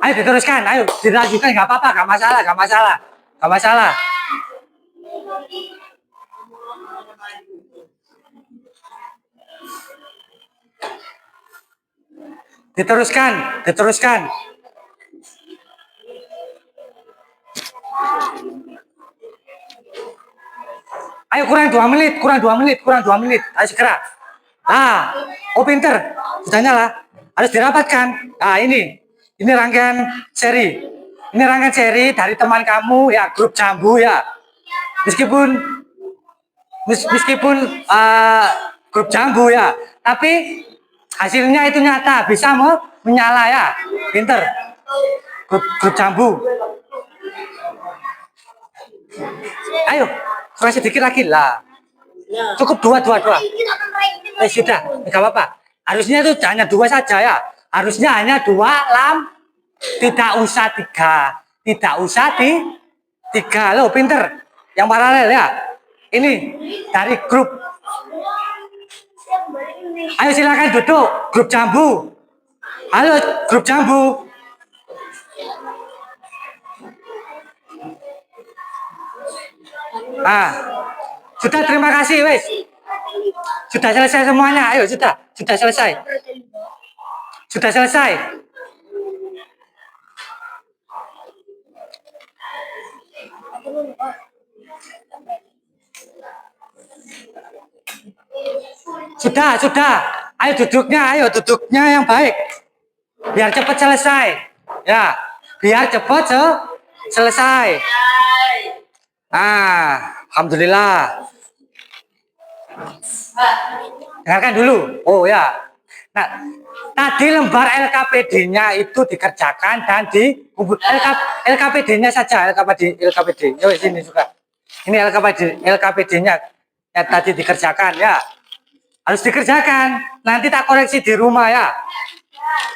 Ayo diteruskan, ayo dilanjutkan, nggak apa-apa, nggak masalah. Diteruskan. Ayo kurang 2 menit. Ayo segera. Oh pinter, sudah nyala. Harus dirapatkan. Ini rangkaian seri. Ini rangkaian seri dari teman kamu ya, grup Jambu ya. Meskipun grup Jambu ya, tapi hasilnya itu nyata, bisa menyala ya. Pinter. Grup Jambu. Ayo, kurang sedikit lagi lah. Cukup dua. Sudah, nggak apa-apa. Harusnya itu hanya 2 saja ya. Harusnya hanya 2 tidak usah 3. Tidak usah 3. Loh, pinter. Yang paralel ya. Ini dari grup. Ayo silakan duduk, grup Jambu. Halo, grup Jambu. Sudah, terima kasih, wes. Sudah selesai semuanya. Ayo, sudah selesai. Sudah selesai. Sudah. Ayo duduknya yang baik. Biar cepat selesai. Ya, biar cepat selesai. Alhamdulillah. Dengarkan dulu. Oh ya. Nah, tadi lembar LKPD-nya itu dikerjakan dan LKPD-nya saja, LKPD. Yo sini juga. Ini LKPD-nya ya tadi dikerjakan ya. Harus dikerjakan. Nanti tak koreksi di rumah ya.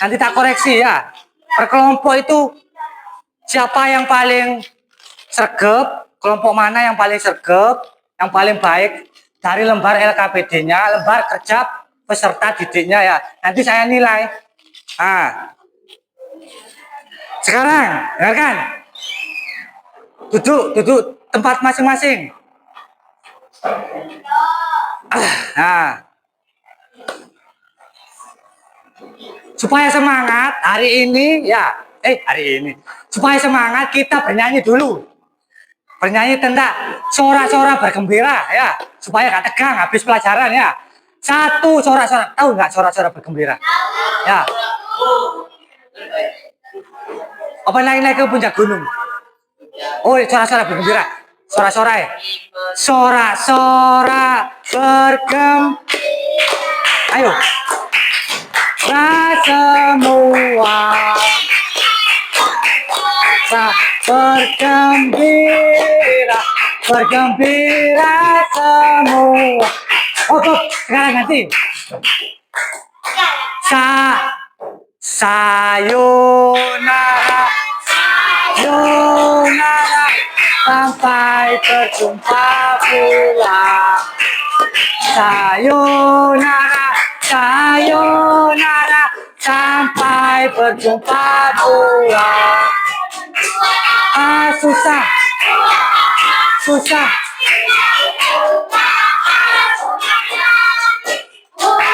Nanti tak koreksi ya. Per kelompok itu siapa yang paling sergap, kelompok mana yang paling sergap, yang paling baik dari lembar LKPD-nya, lembar kerja peserta didiknya ya. Nanti saya nilai. Ah, sekarang, dengarkan. Duduk tempat masing-masing. Nah, supaya semangat hari ini ya, supaya semangat kita bernyanyi dulu. Bernyanyi tentang sorak-sorak bergembira ya, supaya gak tegang habis pelajaran ya. Satu sorak-sorak, tahu nggak sorak-sorak bergembira? Ya. Apa naik ke puncak gunung? Oh, sorak-sorak bergembira. Sorak-sorai. Sorak-sorak bergembira. Ayo. Semua bergembira, bergembira semua. Oh, sekarang nanti. Sayonara, sayonara, sampai berjumpa pulang. Sayonara, sayonara, sampai berjumpa pulang. Susah, susah.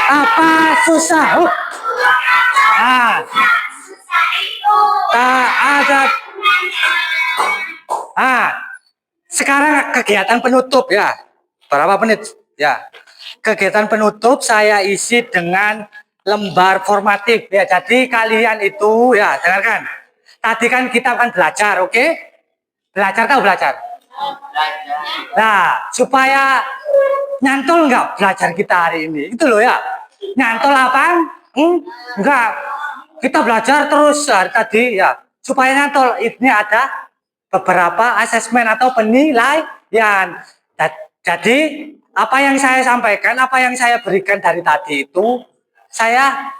Apa susah? Tak ada. Sekarang kegiatan penutup ya. Berapa menit? Ya. Kegiatan penutup saya isi dengan lembar formatif ya. Jadi kalian itu ya, dengarkan. Tadi kan kita akan belajar, oke? Belajar tahu belajar? Nah, supaya nyantol nggak belajar kita hari ini? Itu loh ya. Nyantol apa? Enggak. Kita belajar terus hari tadi ya. Supaya nyantol, ini ada beberapa asesmen atau penilaian. Jadi, apa yang saya sampaikan, apa yang saya berikan dari tadi itu, saya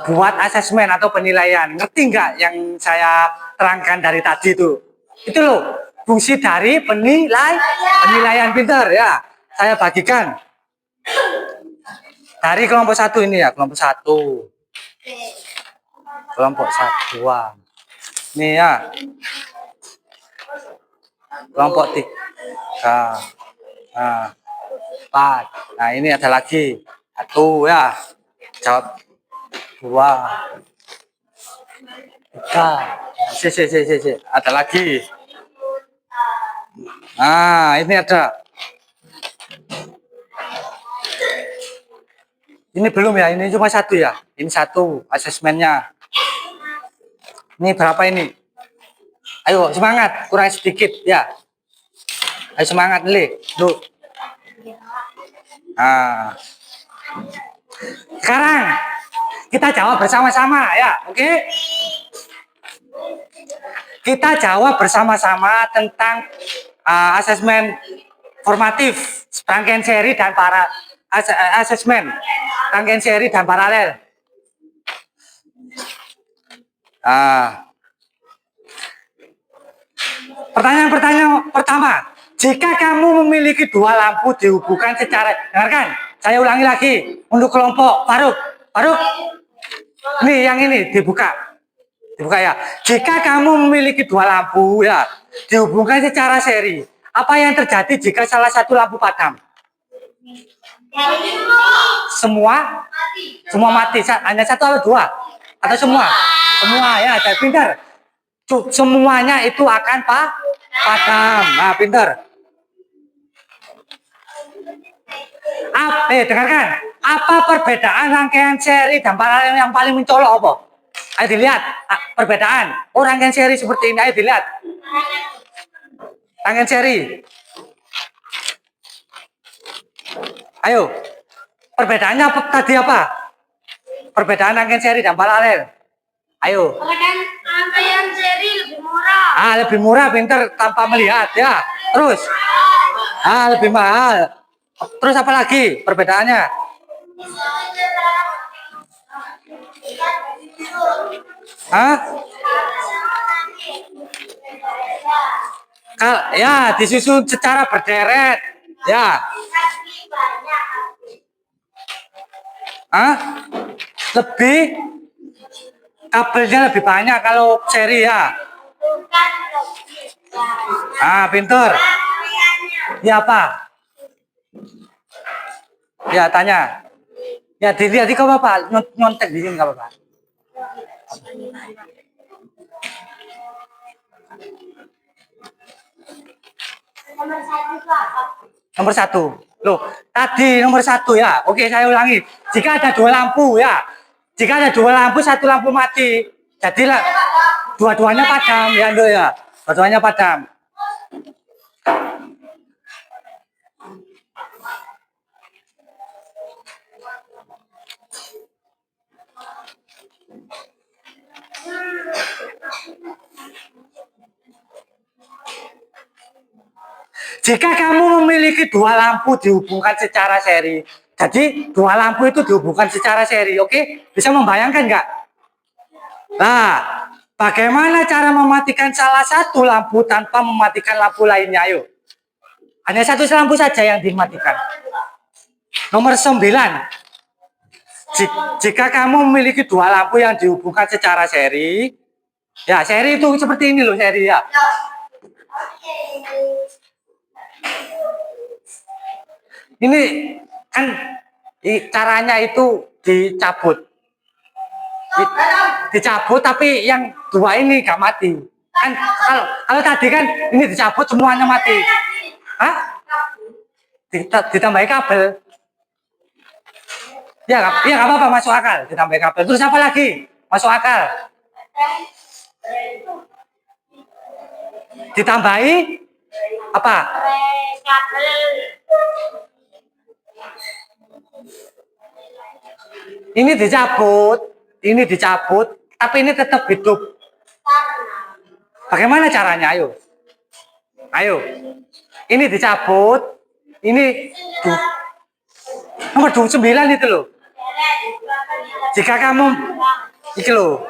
buat asesmen atau penilaian. Ngerti nggak yang saya terangkan dari tadi itu? Itu loh, fungsi dari penilaian pinter ya. Saya bagikan dari kelompok 1 ini ya, kelompok 1. Kelompok 1. Ini ya. Kelompok 3. 4. Nah, ini ada lagi. 1 ya. Jawab 2. 3. Ada lagi. Nah, ini ada. Ini belum ya, ini cuma 1 ya. Ini 1 asesmennya. Ini berapa ini? Ayo semangat, kurang sedikit ya. Ayo semangat nih, tuh. Nah. Sekarang kita jawab bersama-sama ya, oke? Kita jawab bersama-sama tentang asesmen formatif, rangkaian seri dan asesmen rangkaian seri dan paralel. Pertanyaan pertama, jika kamu memiliki 2 lampu dihubungkan secara, dengarkan, saya ulangi lagi untuk kelompok Faruk, nih yang ini dibuka ya. Jika kamu memiliki 2 lampu ya dihubungkan secara seri, apa yang terjadi jika salah satu lampu padam? Semua mati. Hanya 1 atau 2? Atau semua? Semua ya, saya pintar. Semuanya itu akan padam. Nah, pintar. Dengarkan. Apa perbedaan rangkaian seri dan paralel yang paling mencolok apa? Ayo dilihat perbedaan. Oh, rangkaian seri seperti ini. Ayo dilihat. Rangkaian seri. Ayo. Perbedaannya tadi apa? Perbedaan rangkaian seri dan paralel. Ayo. Rangkaian seri lebih murah. Lebih murah, pintar tanpa melihat ya. Terus. Lebih mahal. Terus apa lagi perbedaannya? Hah? Ya, disusun secara berderet. Ya. Hah? Lebih kabelnya lebih banyak kalau seri ya. Pinter. Ya apa? Ya tanya. Ya dilihat di apa? Nyontek di sini nggak apa-apa. Nomor satu. Loh, tadi nomor satu ya. Oke, saya ulangi. Jika ada dua lampu ya. Jika ada dua lampu, satu lampu mati. Jadilah dua-duanya padam ya, Ndo ya. Dua-duanya padam. Jika kamu memiliki dua lampu dihubungkan secara seri, jadi dua lampu itu dihubungkan secara seri, oke? Bisa membayangkan nggak? Nah, bagaimana cara mematikan salah satu lampu tanpa mematikan lampu lainnya? Ayo. Hanya satu lampu saja yang dimatikan. Nomor 9. Jika kamu memiliki dua lampu yang dihubungkan secara seri, ya seri itu seperti ini loh seri ya. Ini kan caranya itu dicabut. Dicabut tapi yang dua ini gak mati. Kan kalau tadi kan ini dicabut semuanya mati. Hah? Ditambahi kabel. Ya gak apa-apa, masuk akal. Ditambahi kabel. Terus apa lagi? Masuk akal. Ditambahi apa? Ini dicabut, tapi ini tetap hidup. Bagaimana caranya? Ayo. Ini dicabut, ini nomor 29 itu loh. Jika kamu itu loh.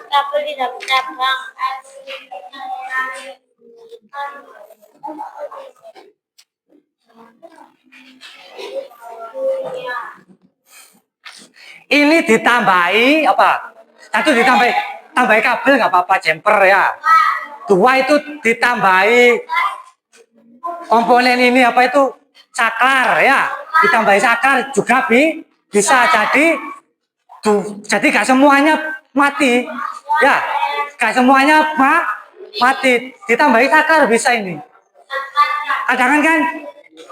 Ini ditambahi apa? Satu ditambahi kabel nggak apa-apa, jumper ya. Dua itu ditambahi komponen ini apa itu saklar ya. Ditambahi saklar juga bisa jadi gak semuanya mati ya. Gak semuanya mati. Ditambahi saklar bisa ini. Kadang kan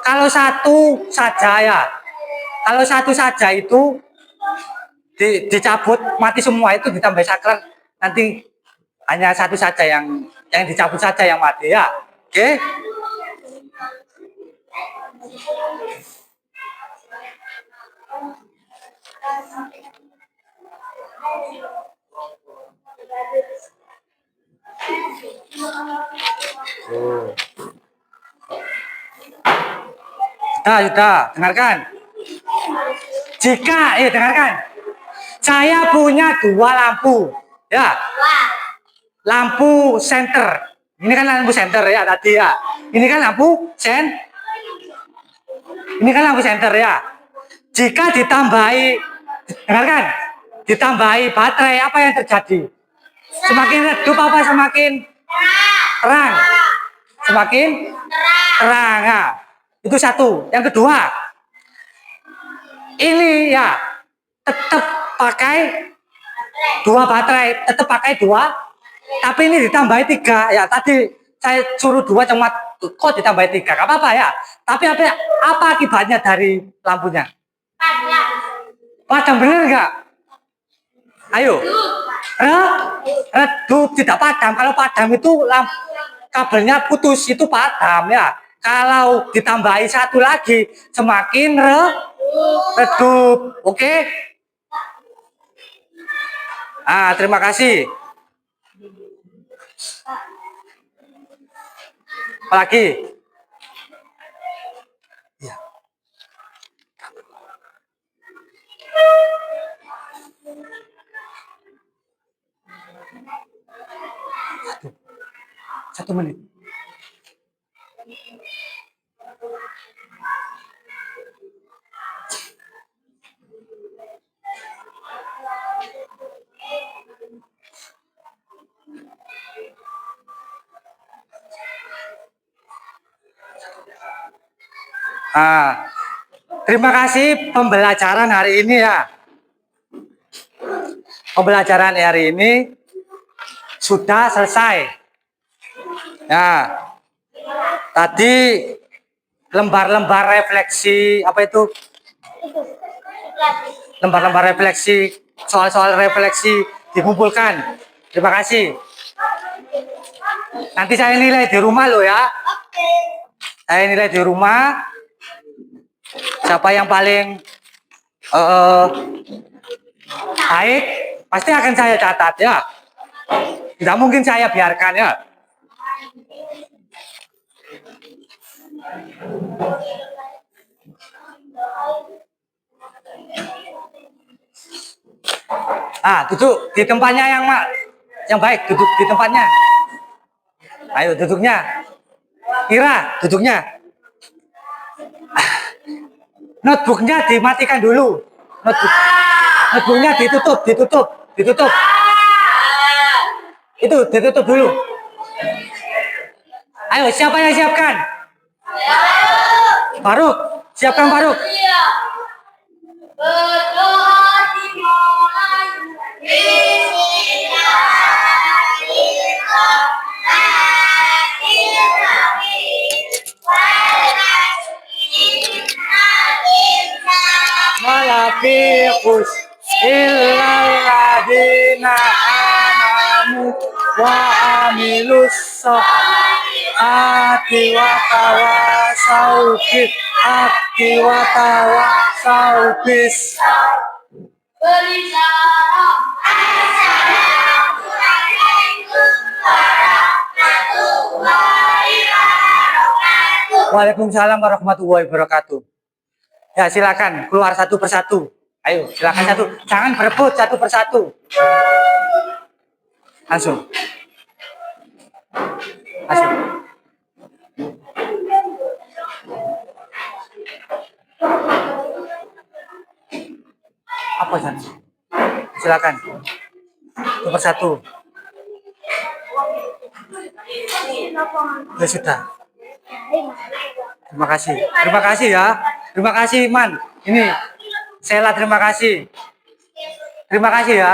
kalau satu saja ya. Kalau satu saja itu dicabut mati semua, itu ditambah saklar nanti hanya satu saja yang dicabut saja yang mati ya. Oke. Sudah, dengarkan. Dengarkan. Saya punya dua lampu, ya. Lampu senter. Ini kan lampu senter ya tadi ya. Ini kan lampu senter ya. Jika dengarkan, ditambahi baterai, apa yang terjadi? Semakin redup apa semakin terang? Semakin terang ya. Itu satu. Yang kedua, ini ya tetap pakai dua baterai, tapi ini ditambahi 3 ya. Tadi saya suruh 2 cuma kok ditambahi 3, gak apa-apa ya. Tapi apa akibatnya dari lampunya? Padam bener nggak? Ayo. Redup, tidak padam. Kalau padam itu kabelnya putus, itu padam ya. Kalau ditambahi satu lagi semakin redup. Oke? Terima kasih. Apalagi? Ya. 1 menit. Terima kasih pembelajaran hari ini ya. Pembelajaran hari ini sudah selesai. Ya, tadi lembar-lembar refleksi apa itu? Lembar-lembar refleksi, soal-soal refleksi dikumpulkan. Terima kasih. Nanti saya nilai di rumah loh ya. Saya nilai di rumah. Siapa yang paling baik, pasti akan saya catat ya. Tidak mungkin saya biarkan ya. Duduk di tempatnya yang baik, duduk di tempatnya. Ayo duduknya. Kira duduknya. Notebooknya dimatikan dulu. Notebooknya ditutup. Itu ditutup dulu. Ayo, siapa yang siapkan? Faruk, siapkan Faruk. Berdoa dimulai. Malafiqus illalladzina amanu wa amilus solihati wa tawasau bil haqqi wa tawasau bis Beri salam. Assalamualaikum warahmatullahi wabarakatuh. Waalaikumsalam warahmatullahi wabarakatuh. Ya silakan keluar satu persatu. Ayo silakan satu. Jangan berebut satu persatu. Langsung. Apa satu? Silakan. Satu persatu. Ya sudah. Terima kasih. Terima kasih ya. Terima kasih Man. Ini Sela terima kasih. Terima kasih ya.